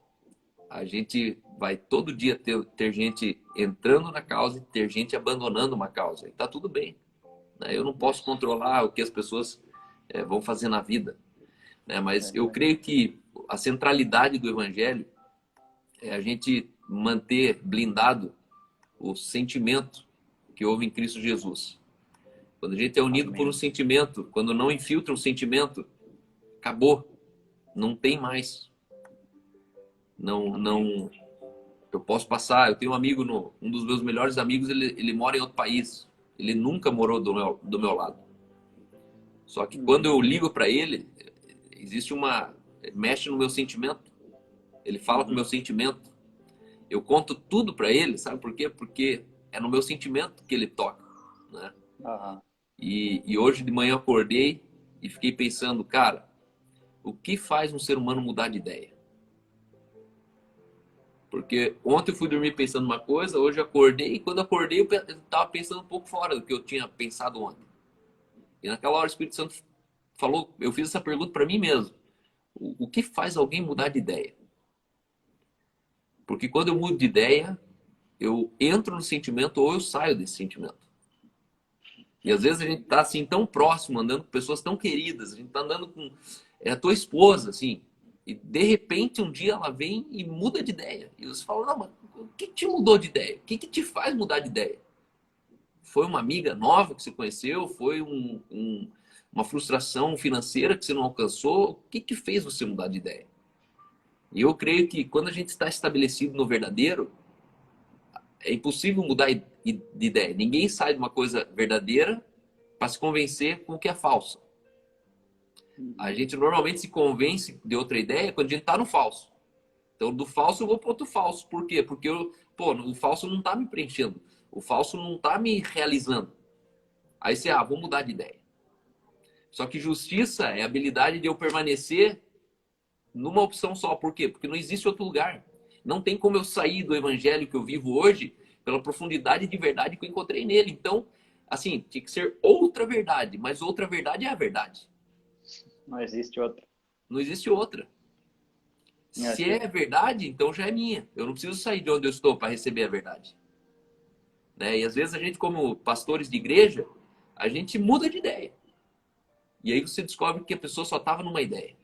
a gente vai todo dia ter gente entrando na causa e ter gente abandonando uma causa. E tá tudo bem. Né? Eu não posso controlar o que as pessoas vão fazer na vida. Né? Mas eu creio que a centralidade do evangelho é a gente manter blindado o sentimento que houve em Cristo Jesus. Quando a gente é unido por um sentimento, quando não infiltra um sentimento, acabou. Não tem mais. Não. Eu posso passar. Eu tenho um amigo, um dos meus melhores amigos, ele mora em outro país. Ele nunca morou do meu lado. Só que quando eu ligo para ele, existe mexe no meu sentimento. Ele fala com o meu sentimento. Eu conto tudo para ele, sabe por quê? Porque é no meu sentimento que ele toca, né? E hoje de manhã eu acordei e fiquei pensando, cara, o que faz um ser humano mudar de ideia? Porque ontem eu fui dormir pensando uma coisa, hoje eu acordei, e quando eu acordei eu estava pensando um pouco fora do que eu tinha pensado ontem. E naquela hora o Espírito Santo falou, eu fiz essa pergunta para mim mesmo. O que faz alguém mudar de ideia? Porque quando eu mudo de ideia, eu entro no sentimento ou eu saio desse sentimento. E às vezes a gente tá assim tão próximo, andando com pessoas tão queridas, a gente tá andando com a tua esposa, assim, e de repente um dia ela vem e muda de ideia. E você fala, não, mas o que te mudou de ideia? O que te faz mudar de ideia? Foi uma amiga nova que você conheceu? Foi uma frustração financeira que você não alcançou? O que fez você mudar de ideia? E eu creio que quando a gente está estabelecido no verdadeiro, é impossível mudar de ideia. Ninguém sai de uma coisa verdadeira para se convencer com o que é falso. A gente normalmente se convence de outra ideia quando a gente está no falso. Então, do falso eu vou para outro falso. Por quê? Porque o falso não está me preenchendo. O falso não está me realizando. Aí você, vou mudar de ideia. Só que justiça é a habilidade de eu permanecer numa opção só. Por quê? Porque não existe outro lugar. Não tem como eu sair do evangelho que eu vivo hoje pela profundidade de verdade que eu encontrei nele. Então, assim, tinha que ser outra verdade. Mas outra verdade é a verdade. Não existe outra. Não existe outra. Se é verdade, então já é minha. Eu não preciso sair de onde eu estou para receber a verdade. Né? E às vezes a gente, como pastores de igreja, a gente muda de ideia. E aí você descobre que a pessoa só estava numa ideia.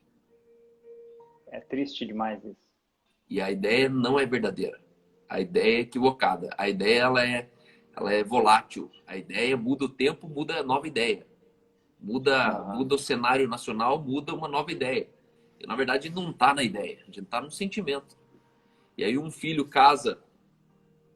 É triste demais isso. E a ideia não é verdadeira. A ideia é equivocada. A ideia ela é volátil. A ideia muda o tempo, muda a nova ideia. Muda o cenário nacional, muda uma nova ideia. E, na verdade, a gente não está na ideia, a gente está no sentimento. E aí um filho casa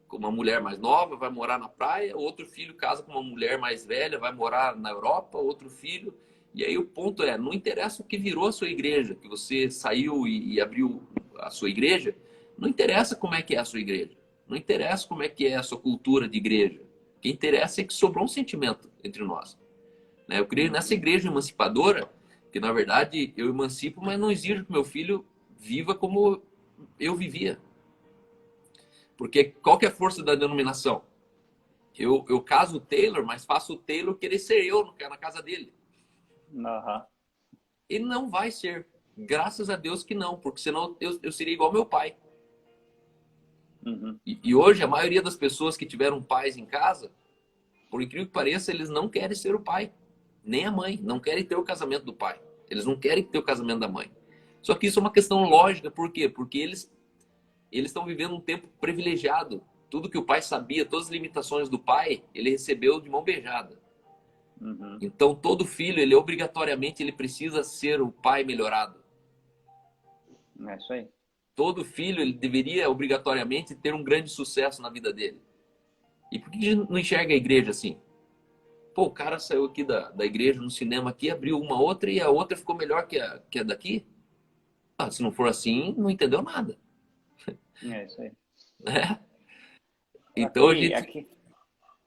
com uma mulher mais nova, vai morar na praia. Outro filho casa com uma mulher mais velha, vai morar na Europa. Outro filho... E aí o ponto não interessa o que virou a sua igreja, que você saiu e abriu a sua igreja, não interessa como é que é a sua igreja, não interessa como é que é a sua cultura de igreja. O que interessa é que sobrou um sentimento entre nós. Eu creio nessa igreja emancipadora, Porque, na verdade, eu emancipo, mas não exijo que meu filho viva como eu vivia. Porque qual que é a força da denominação? Eu caso o Taylor, mas faço o Taylor querer ser eu na casa dele. Aham. Ele não vai ser. Graças a Deus que não, porque senão eu seria igual meu pai. Uhum. E hoje, a maioria das pessoas que tiveram pais em casa, por incrível que pareça, eles não querem ser o pai, nem a mãe. Não querem ter o casamento do pai. Eles não querem ter o casamento da mãe. Só que isso é uma questão lógica. Por quê? Porque eles estão vivendo um tempo privilegiado. Tudo que o pai sabia, todas as limitações do pai, ele recebeu de mão beijada. Uhum. Então, todo filho, ele obrigatoriamente ele precisa ser o pai melhorado. É isso aí. Todo filho, ele deveria obrigatoriamente ter um grande sucesso na vida dele. E por que a gente não enxerga a igreja assim? Pô, o cara saiu aqui da igreja, no cinema aqui, abriu uma outra e a outra ficou melhor que a daqui? Ah, se não for assim, não entendeu nada. É isso aí. Né? Então Aqui, aqui,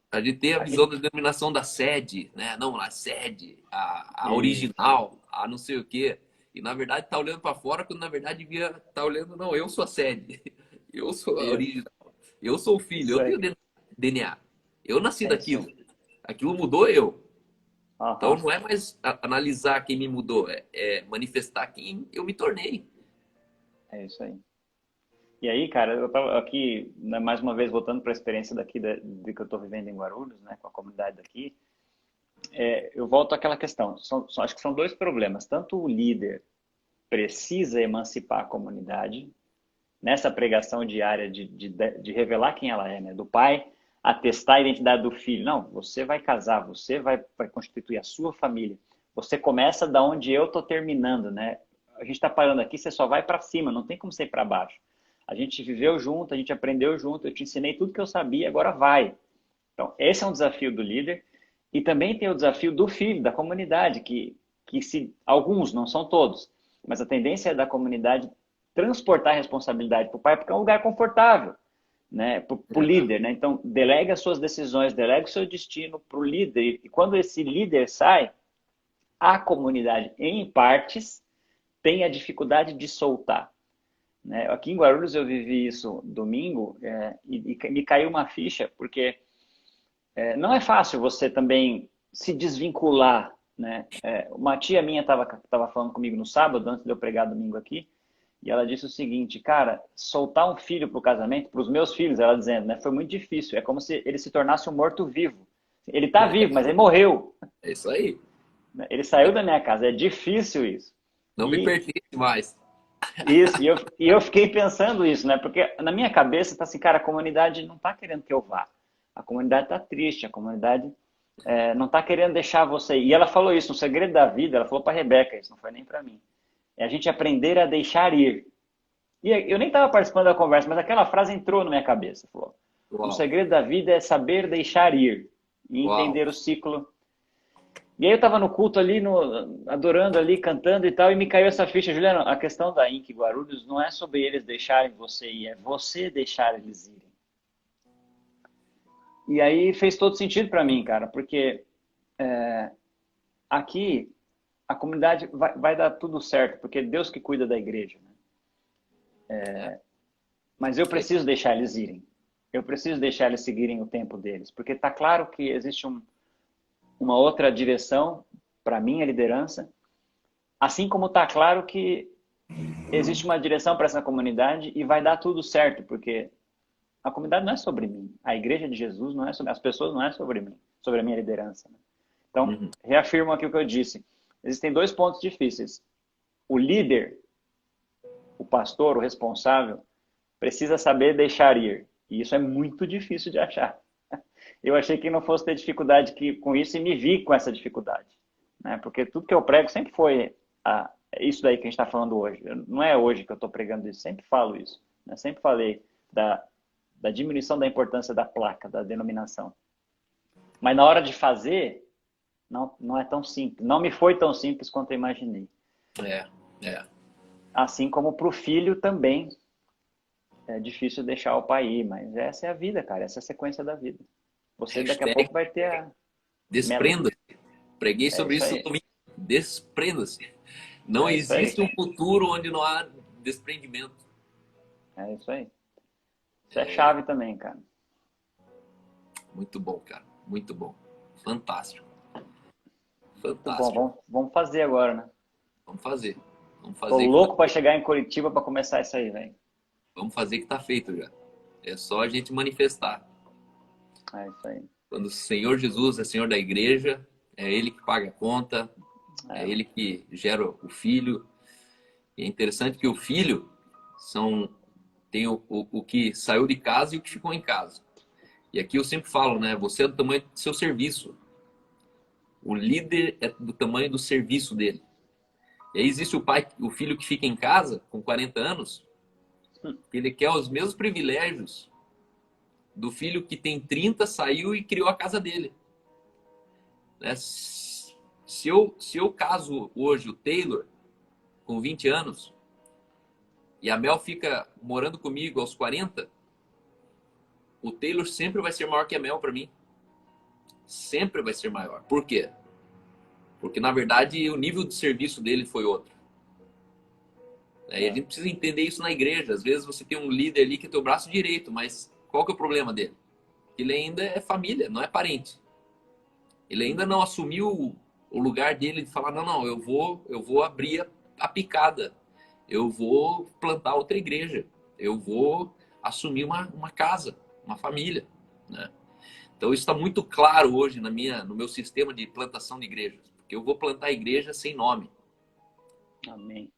a gente tem a aqui. visão da denominação da sede, né? Não, a sede, a Isso. original, a não sei o quê. E na verdade tá olhando para fora, quando na verdade devia tá olhando, não, eu sou a sede. Eu sou a Isso. original. Eu sou o filho, Isso eu aí. tenho DNA. Eu nasci É isso daquilo. aí. Aquilo mudou eu. Então Aham. não é mais analisar quem me mudou, é manifestar quem eu me tornei. É isso aí. E aí, cara, eu tava aqui, né, mais uma vez, voltando para a experiência daqui, de que eu estou vivendo em Guarulhos, né, com a comunidade daqui, eu volto àquela questão. Acho que são dois problemas. Tanto o líder precisa emancipar a comunidade, nessa pregação diária de revelar quem ela é, né, do pai atestar a identidade do filho. Não, você vai casar, você vai constituir a sua família. Você começa da onde eu estou terminando, né? A gente está parando aqui, você só vai para cima, não tem como ser para baixo. A gente viveu junto, a gente aprendeu junto, eu te ensinei tudo que eu sabia, agora vai. Então, esse é um desafio do líder. E também tem o desafio do filho, da comunidade, que se alguns, não são todos, mas a tendência é da comunidade transportar a responsabilidade para o pai, porque é um lugar confortável, né, para o líder. Né? Então, delega as suas decisões, delega o seu destino para o líder. E quando esse líder sai, a comunidade, em partes, tem a dificuldade de soltar. Né? Aqui em Guarulhos eu vivi isso domingo e me caiu uma ficha, porque não é fácil você também se desvincular, né? Uma tia minha estava falando comigo no sábado, antes de eu pregar domingo aqui, e ela disse o seguinte, cara, soltar um filho para o casamento, para os meus filhos, ela dizendo, né? Foi muito difícil, é como se ele se tornasse um morto-vivo. Ele está vivo, mas ele morreu. É isso aí. Né? Ele saiu da minha casa, é difícil isso. Não me E pertence mais. isso, e eu fiquei pensando isso, né? Porque na minha cabeça está assim, cara, a comunidade não está querendo que eu vá. A comunidade está triste, a comunidade não está querendo deixar você ir. E ela falou isso, no segredo da vida, ela falou para a Rebeca, isso não foi nem para mim. É a gente aprender a deixar ir. E eu nem estava participando da conversa, mas aquela frase entrou na minha cabeça. Falou, o Uau, segredo da vida é saber deixar ir e uau. entender o ciclo. E aí eu estava no culto ali, adorando ali, cantando e tal, e me caiu essa ficha, Juliano, a questão da Inc. Guarulhos não é sobre eles deixarem você ir, é você deixar eles irem. E aí fez todo sentido para mim, cara, porque aqui a comunidade vai dar tudo certo, porque é Deus que cuida da igreja. Né? Mas eu preciso deixar eles irem. Eu preciso deixar eles seguirem o tempo deles, porque está claro que existe uma outra direção para a minha liderança, assim como está claro que existe uma direção para essa comunidade e vai dar tudo certo, porque a comunidade não é sobre mim, a igreja de Jesus não é sobre, as pessoas não é sobre mim, sobre a minha liderança. Né? Então, Uhum. reafirmo aqui o que eu disse. Existem dois pontos difíceis. O líder, o pastor, o responsável, precisa saber deixar ir. E isso é muito difícil de achar. Eu achei que não fosse ter dificuldade com isso e me vi com essa dificuldade. Né? Porque tudo que eu prego sempre foi isso daí que a gente está falando hoje. Não é hoje que eu estou pregando isso, sempre falo isso. Né? Sempre falei da diminuição da importância da placa, da denominação. Mas na hora de fazer, não é tão simples. Não me foi tão simples quanto eu imaginei. É, é. Assim como para o filho também é difícil deixar o pai ir, mas essa é a vida, cara. Essa é a sequência da vida. Você daqui a Hashtag pouco vai ter a... desprenda-se. Preguei É sobre isso isso aí. domingo. Desprenda-se. Não É isso aí. existe um futuro onde não há desprendimento. É isso aí. Isso é chave também, cara. Muito bom, cara. Muito bom. Fantástico. Muito bom. Fantástico. Vamos fazer agora, né? Vamos fazer. Vamos Tô fazer que tá, louco pra chegar em Curitiba pra começar isso aí, velho. vamos fazer que tá feito já. É só a gente manifestar. É isso aí. Quando o Senhor Jesus é Senhor da igreja, é Ele que paga a conta, é É, Ele que gera o filho. E é interessante que o filho tem o que saiu de casa e o que ficou em casa. E aqui eu sempre falo, né? Você é do tamanho do seu serviço. O líder é do tamanho do serviço dele. E aí existe o filho que fica em casa com 40 anos, que ele quer os mesmos privilégios do filho que tem 30, saiu e criou a casa dele. Né? Se eu caso hoje o Taylor com 20 anos e a Mel fica morando comigo aos 40, o Taylor sempre vai ser maior que a Mel para mim. Sempre vai ser maior. Por quê? Porque, na verdade, o nível de serviço dele foi outro. E a gente precisa entender isso na igreja. Às vezes você tem um líder ali que é teu braço direito, mas qual que é o problema dele? Ele ainda é família, não é parente. Ele ainda não assumiu o lugar dele de falar, não, eu vou abrir a picada. Eu vou plantar outra igreja. Eu vou assumir uma casa, uma família. Né? Então isso está muito claro hoje no meu sistema de plantação de igrejas. Porque eu vou plantar igreja sem nome. amém.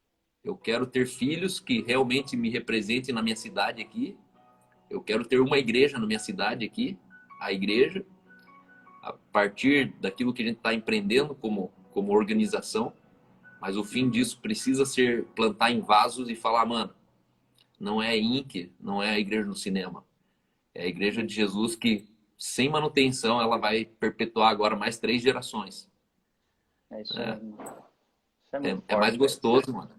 Eu quero ter filhos que realmente me representem na minha cidade aqui. Eu quero ter uma igreja na minha cidade aqui. A igreja, a partir daquilo que a gente está empreendendo como organização. Mas o fim disso precisa ser plantar em vasos e falar, mano, não é a INC, não é a igreja no cinema. É a igreja de Jesus que, sem manutenção, ela vai perpetuar agora mais 3 gerações. É isso aí, mano. Isso é É, muito é mais forte, velho. gostoso, mano.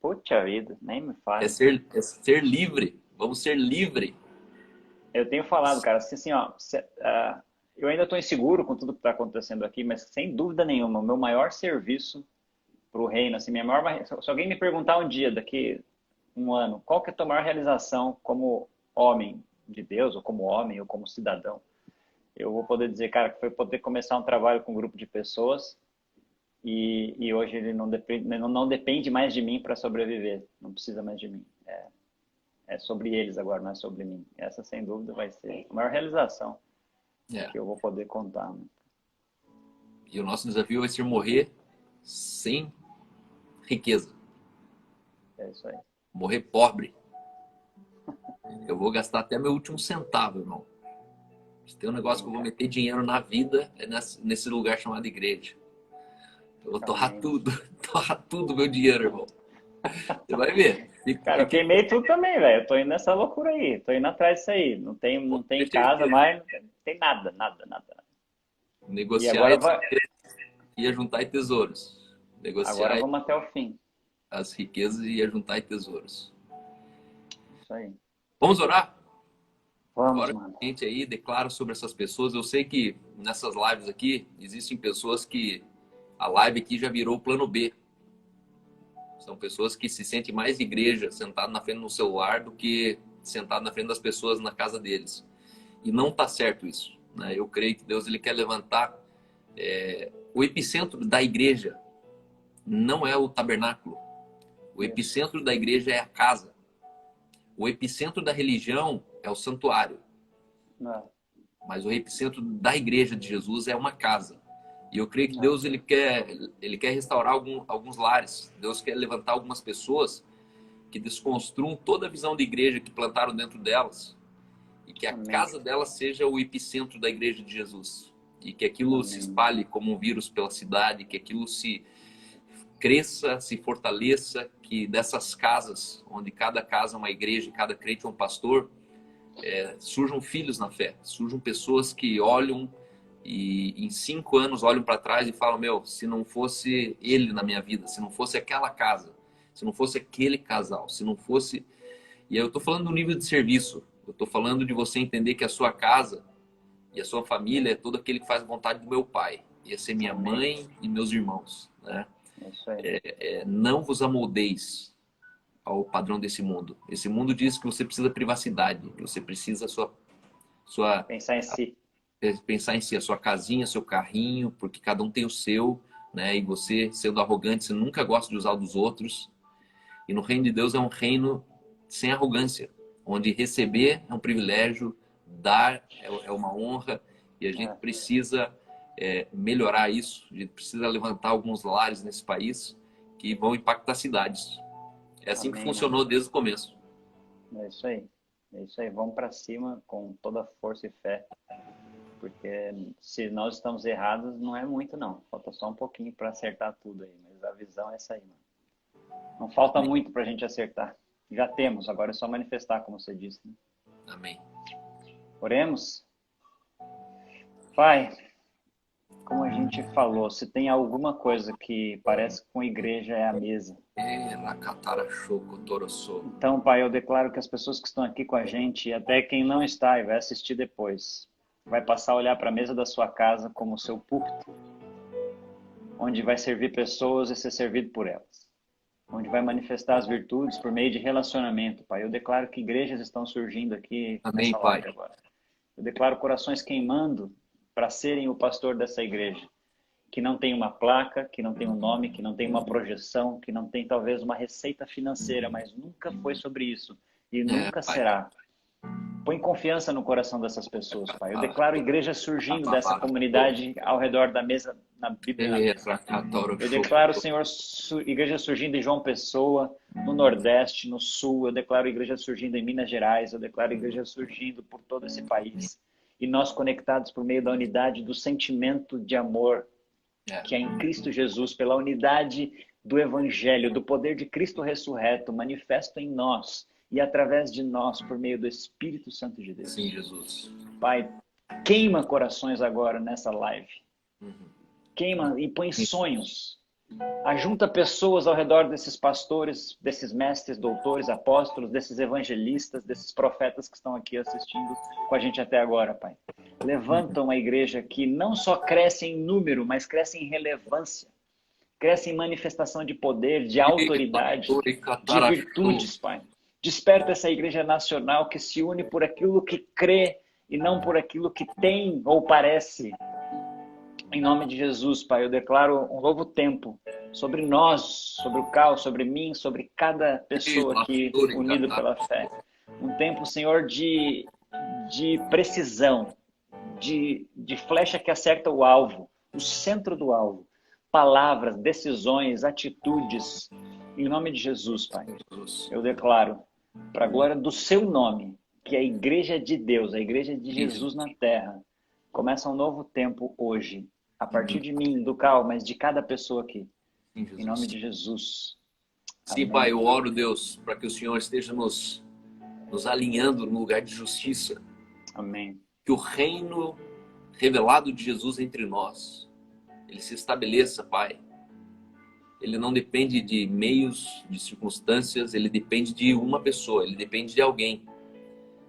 Puxa vida, nem me É fale. ser livre. Vamos ser livre. Eu tenho falado, cara, assim, ó, eu ainda estou inseguro com tudo que está acontecendo aqui, mas sem dúvida nenhuma, o meu maior serviço para o reino, assim, se alguém me perguntar um dia, daqui um ano, qual que é a tua maior realização como homem de Deus, ou como homem, ou como cidadão, eu vou poder dizer, cara, que foi poder começar um trabalho com um grupo de pessoas e hoje ele não depende mais de mim para sobreviver, não precisa mais de mim. É sobre eles agora, não é sobre mim. Essa, sem dúvida, vai ser a maior realização É. que eu vou poder contar. Né? E o nosso desafio vai ser morrer sem riqueza. É isso aí. Morrer pobre. Eu vou gastar até meu último centavo, irmão. Se tem um negócio que eu vou meter dinheiro na vida, é nesse lugar chamado igreja. Eu vou torrar tudo. Torrar tudo meu dinheiro, irmão. Você vai ver. Cara, eu queimei tudo também, velho. Eu tô indo nessa loucura aí. Tô indo atrás disso aí. Não tem casa mais, não tem nada, nada, nada. E Negociar agora vai... e juntar tesouros. Agora Negociar vamos até o fim. as riquezas e juntar tesouros. Isso aí. Vamos orar? Vamos, Ora, mano. a gente aí declara sobre essas pessoas. Eu sei que nessas lives aqui existem pessoas que a live aqui já virou o plano B. São pessoas que se sentem mais igreja sentado na frente do celular do que sentado na frente das pessoas na casa deles. E não está certo isso. Né? Eu creio que Deus ele quer levantar o epicentro da igreja. Não é o tabernáculo. O epicentro da igreja é a casa. O epicentro da religião é o santuário. Não. Mas o epicentro da igreja de Jesus é uma casa. E eu creio que Deus ele quer restaurar alguns lares. Deus quer levantar algumas pessoas que desconstruam toda a visão de igreja que plantaram dentro delas. E que a casa delas seja o epicentro da igreja de Jesus. E que aquilo se espalhe como um vírus pela cidade, que aquilo se cresça, se fortaleça, que dessas casas, onde cada casa é uma igreja, cada crente é um pastor, surjam filhos na fé, surjam pessoas que olham e em 5 anos olham para trás e falam, meu, se não fosse ele na minha vida, se não fosse aquela casa, se não fosse aquele casal, se não fosse... E aí eu estou falando do nível de serviço, eu estou falando de você entender que a sua casa e a sua família é todo aquele que faz a vontade do meu pai, ia ser minha mãe e meus irmãos, né? É isso aí. Não vos amoldeis ao padrão desse mundo. Esse mundo diz que você precisa de privacidade, que você precisa sua Pensar em si. pensar em si, a sua casinha, seu carrinho, porque cada um tem o seu, né? E você, sendo arrogante, você nunca gosta de usar o dos outros. E no reino de Deus é um reino sem arrogância, onde receber é um privilégio, dar é uma honra, e a gente precisa melhorar isso. A gente precisa levantar alguns lares nesse país que vão impactar cidades. É assim que Amém, funcionou desde o começo. É isso aí. É isso aí. Vamos para cima com toda a força e fé. Porque se nós estamos errados, não é muito, não. Falta só um pouquinho para acertar tudo aí. Mas a visão é essa aí, mano. Não falta muito para a gente acertar. Já temos, agora é só manifestar, como você disse. Né? Amém. Oremos. Pai, como a gente falou, se tem alguma coisa que parece com igreja é a mesa. Então, Pai, eu declaro que as pessoas que estão aqui com a gente, e até quem não está e vai assistir depois, vai passar a olhar para a mesa da sua casa como seu púlpito, onde vai servir pessoas e ser servido por elas, onde vai manifestar as virtudes por meio de relacionamento, Pai. Eu declaro que igrejas estão surgindo aqui Amém, nessa Pai. live agora. Eu declaro corações queimando para serem o pastor dessa igreja, que não tem uma placa, que não tem um nome, que não tem uma projeção, que não tem talvez uma receita financeira, mas nunca foi sobre isso e nunca será. Põe confiança no coração dessas pessoas, Pai. Eu declaro igreja surgindo dessa comunidade ao redor da mesa na Bíblia. Eu declaro, Senhor, igreja surgindo em João Pessoa, no Nordeste, no Sul. Eu declaro igreja surgindo em Minas Gerais. Eu declaro igreja surgindo por todo esse país. E nós conectados por meio da unidade do sentimento de amor que é em Cristo Jesus, pela unidade do Evangelho, do poder de Cristo ressurreto, manifesto em nós e através de nós, por meio do Espírito Santo de Deus. Sim, Jesus. Pai, queima corações agora nessa live. Queima e põe sonhos. Ajunta pessoas ao redor desses pastores, desses mestres, doutores, apóstolos, desses evangelistas, desses profetas que estão aqui assistindo com a gente até agora, Pai. Levanta uma igreja que não só cresce em número, mas cresce em relevância. Cresce em manifestação de poder, de autoridade, de virtudes, Pai. Desperta essa igreja nacional que se une por aquilo que crê e não por aquilo que tem ou parece. Em nome de Jesus, Pai, eu declaro um novo tempo sobre nós, sobre o Cal, sobre mim, sobre cada pessoa aqui unida pela fé. Um tempo, Senhor, de precisão, de flecha que acerta o alvo, o centro do alvo. Palavras, decisões, atitudes. Em nome de Jesus, Pai, eu declaro, para a glória do seu nome, que a igreja de Deus, a igreja de Jesus na terra, começa um novo tempo hoje. A partir de mim, do Cal, mas de cada pessoa aqui. Em nome de Jesus. Sim, amém. Pai, eu oro, Deus, para que o Senhor esteja nos alinhando no lugar de justiça. Amém. Que o reino revelado de Jesus entre nós, ele se estabeleça, Pai. Ele não depende de meios, de circunstâncias, ele depende de uma pessoa, ele depende de alguém.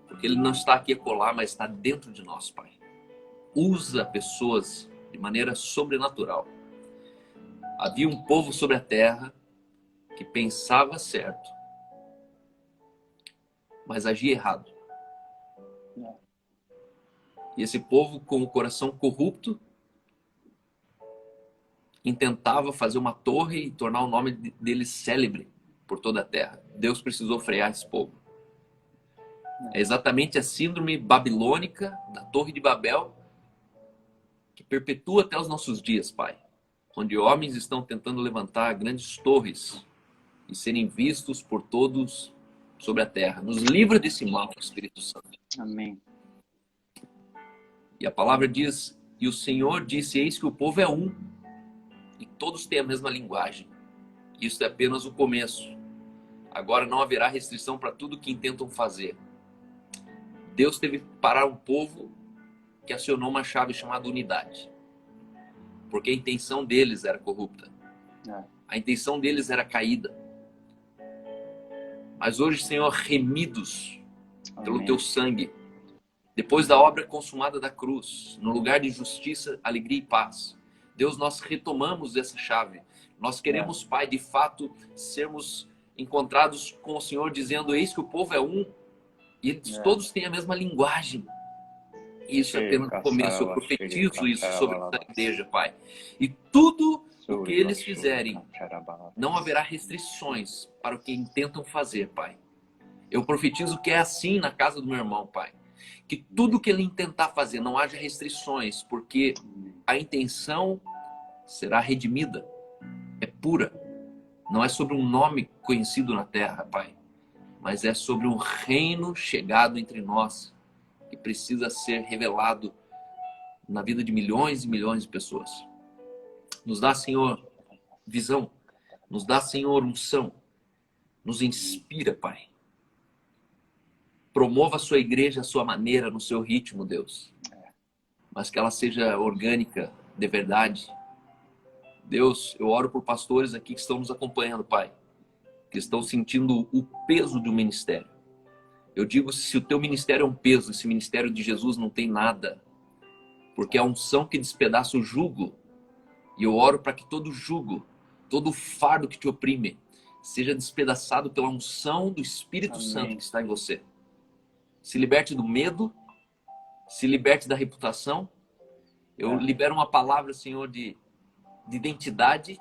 Porque ele não está aqui a colar, mas está dentro de nós, Pai. Usa pessoas de maneira sobrenatural. Havia um povo sobre a terra que pensava certo, mas agia errado. E esse povo, com o coração corrupto, intentava fazer uma torre e tornar o nome dele célebre por toda a terra. Deus precisou frear esse povo. É exatamente a síndrome babilônica da Torre de Babel que perpetua até os nossos dias, Pai. Onde homens estão tentando levantar grandes torres e serem vistos por todos sobre a terra. Nos livra desse mal, Espírito Santo. Amém. E a palavra diz, e o Senhor disse, eis que o povo é um, e todos têm a mesma linguagem. Isso é apenas o começo. Agora não haverá restrição para tudo que intentam fazer. Deus teve que parar um povo que acionou uma chave chamada unidade. Porque a intenção deles era corrupta. A intenção deles era caída. Mas hoje, Senhor, remidos pelo teu sangue, depois da obra consumada da cruz, no lugar de justiça, alegria e paz, Deus, nós retomamos essa chave Nós queremos, Pai, de fato, sermos encontrados com o Senhor dizendo, eis que o povo é um e eles todos têm a mesma linguagem. Isso é apenas o começo. Eu profetizo isso sobre essa igreja, Pai. E tudo o que eles fizerem, não haverá restrições para o que intentam fazer, Pai. Eu profetizo que é assim na casa do meu irmão, Pai. Que tudo que ele intentar fazer, não haja restrições, porque a intenção será redimida. É pura. Não é sobre um nome conhecido na terra, Pai. Mas é sobre um reino chegado entre nós, que precisa ser revelado na vida de milhões e milhões de pessoas. Nos dá, Senhor, visão. Nos dá, Senhor, unção. Nos inspira, Pai. Promova a sua igreja à sua maneira, no seu ritmo, Deus. Mas que ela seja orgânica, de verdade. Deus, eu oro por pastores aqui que estão nos acompanhando, Pai. Que estão sentindo o peso do ministério. Eu digo, se o teu ministério é um peso, esse ministério de Jesus não tem nada. Porque é a unção que despedaça o jugo. E eu oro para que todo jugo, todo fardo que te oprime, seja despedaçado pela unção do Espírito Santo que está em você. Se liberte do medo, se liberte da reputação. Eu libero uma palavra, Senhor, de identidade,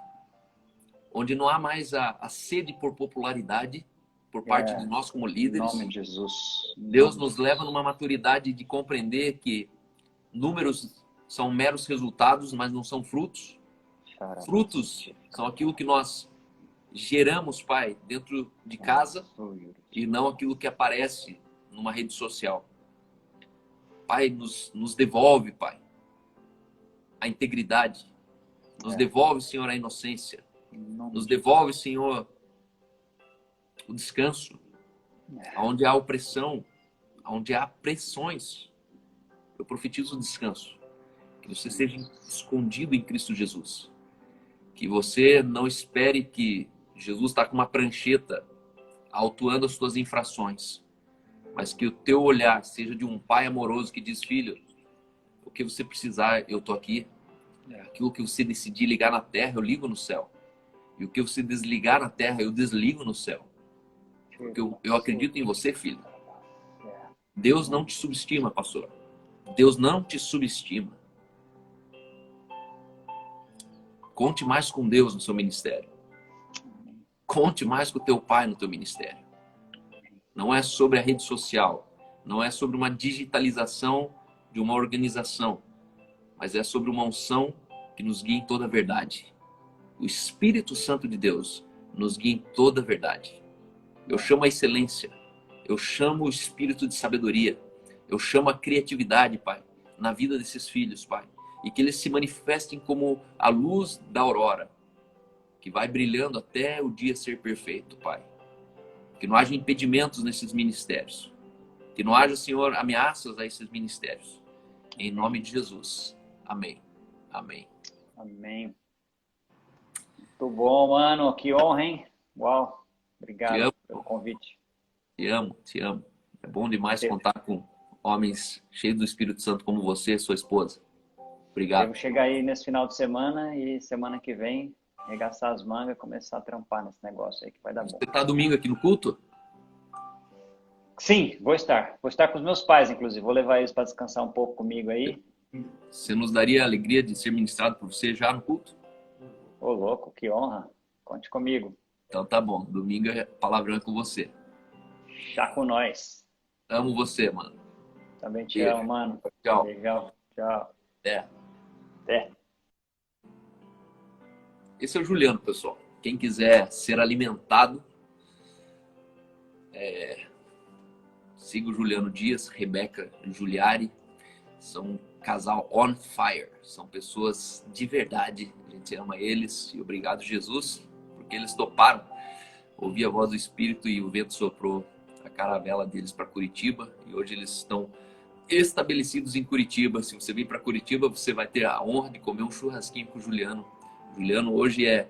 onde não há mais a sede por popularidade por parte de nós como líderes. Em nome de Jesus. Deus nos leva numa maturidade de compreender que números são meros resultados, mas não são frutos. Frutos são aquilo que nós geramos, Pai, dentro de casa e não aquilo que aparece numa rede social. Pai, nos devolve, Pai, a integridade. Nos devolve, Senhor, a inocência. Nos devolve, Senhor, o descanso. Onde há opressão, onde há pressões, eu profetizo o descanso. Que você seja escondido em Cristo Jesus. Que você não espere que Jesus está com uma prancheta autuando as suas infrações. Mas que o teu olhar seja de um pai amoroso que diz, filho, o que você precisar, eu estou aqui. Aquilo que você decidir ligar na terra, eu ligo no céu. E o que você desligar na terra, eu desligo no céu. Porque eu acredito em você, filho. Deus não te subestima, pastor. Deus não te subestima. Conte mais com Deus no seu ministério. Conte mais com o teu pai no teu ministério. Não é sobre a rede social. Não é sobre uma digitalização de uma organização. Mas é sobre uma unção que nos guia em toda a verdade. O Espírito Santo de Deus nos guia em toda a verdade. Eu chamo a excelência. Eu chamo o espírito de sabedoria. Eu chamo a criatividade, Pai, na vida desses filhos, Pai. E que eles se manifestem como a luz da aurora, que vai brilhando até o dia ser perfeito, Pai. Que não haja impedimentos nesses ministérios. Que não haja, Senhor, ameaças a esses ministérios. Em nome de Jesus. Amém. Amém. Amém. Muito bom, mano. Que honra, hein? Uau. Obrigado pelo convite. Te amo, te amo. É bom demais contar com homens cheios do Espírito Santo como você e sua esposa. Obrigado. Devo chegar aí nesse final de semana e semana que vem arregaçar as mangas e começar a trampar nesse negócio aí que vai dar bom. Você está domingo aqui no culto? Sim, vou estar. Vou estar com os meus pais, inclusive. Vou levar eles para descansar um pouco comigo aí. Você nos daria a alegria de ser ministrado por você já no culto? Ô, louco, que honra. Conte comigo. Então tá bom. Domingo é palavrão com você. Chá com nós. Amo você, mano. Também te amo, mano. Tchau. Legal. Tchau. Até. Até. Esse é o Juliano, pessoal. Quem quiser ser alimentado, siga o Juliano Dias, Rebeca Giuliari. São um casal on fire. São pessoas de verdade. A gente ama eles. E obrigado, Jesus, porque eles toparam ouvir a voz do Espírito e o vento soprou a caravela deles para Curitiba. E hoje eles estão estabelecidos em Curitiba. Se você vir para Curitiba, você vai ter a honra de comer um churrasquinho com o Juliano. O Juliano hoje a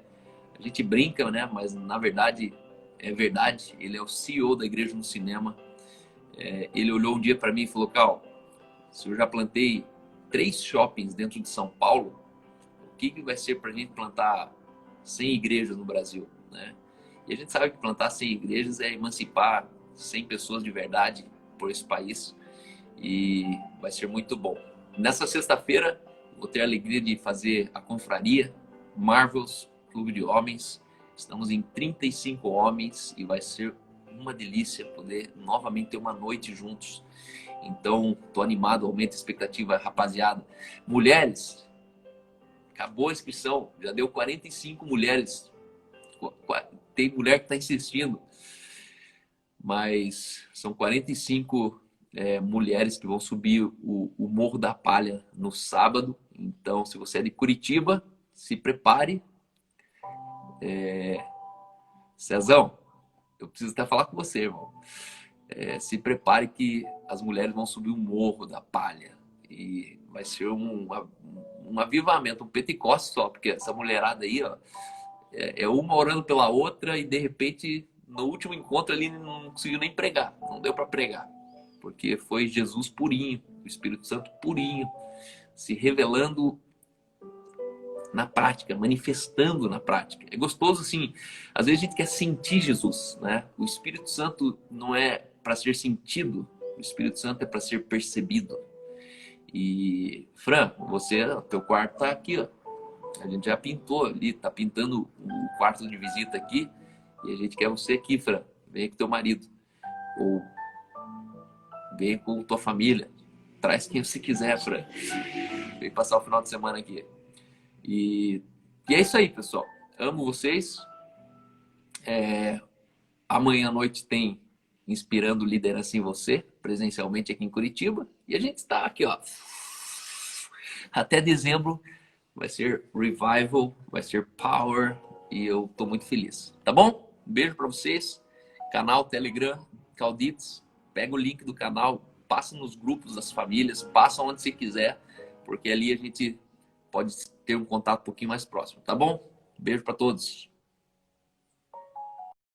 gente brinca, né? Mas na verdade é verdade. Ele é o CEO da Igreja no Cinema. Ele olhou um dia para mim e falou, Cal, se eu já plantei 3 shoppings dentro de São Paulo, o que vai ser para a gente plantar 100 igrejas no Brasil, né? E a gente sabe que plantar 100 igrejas é emancipar 100 pessoas de verdade por esse país. E vai ser muito bom. Nessa sexta-feira, vou ter a alegria de fazer a confraria Marvels Clube de Homens. Estamos em 35 homens e vai ser uma delícia poder novamente ter uma noite juntos. Então, tô animado, aumenta a expectativa, rapaziada. Mulheres, acabou a inscrição, já deu 45 mulheres. Tem mulher que está insistindo, mas são 45 mulheres que vão subir o Morro da Palha no sábado. Então, se você é de Curitiba, se prepare. Cezão, eu preciso até falar com você, irmão. Se prepare que as mulheres vão subir o Morro da Palha. E vai ser um avivamento, um Pentecoste só, porque essa mulherada aí, ó, é uma orando pela outra e de repente, no último encontro ali, não conseguiu nem pregar, não deu para pregar. Porque foi Jesus purinho, o Espírito Santo purinho, se revelando na prática, manifestando na prática. É gostoso assim, às vezes a gente quer sentir Jesus, né? O Espírito Santo não é para ser sentido, o Espírito Santo é para ser percebido. E, Fran, teu quarto tá aqui, ó. A gente já pintou ali, tá pintando o quarto de visita aqui, e a gente quer você aqui, Fran. Vem com teu marido, ou vem com tua família, traz quem você quiser, Fran. Vem passar o final de semana aqui. E é isso aí, pessoal. Amo vocês. Amanhã à noite tem Inspirando Liderança em Você, presencialmente aqui em Curitiba. E a gente está aqui, ó. Até dezembro vai ser Revival, vai ser Power. E eu tô muito feliz. Tá bom? Um beijo para vocês. Canal Telegram, Caldites. Pega o link do canal, passa nos grupos das famílias, passa onde você quiser, porque ali a gente pode ter um contato um pouquinho mais próximo, tá bom? Beijo para todos.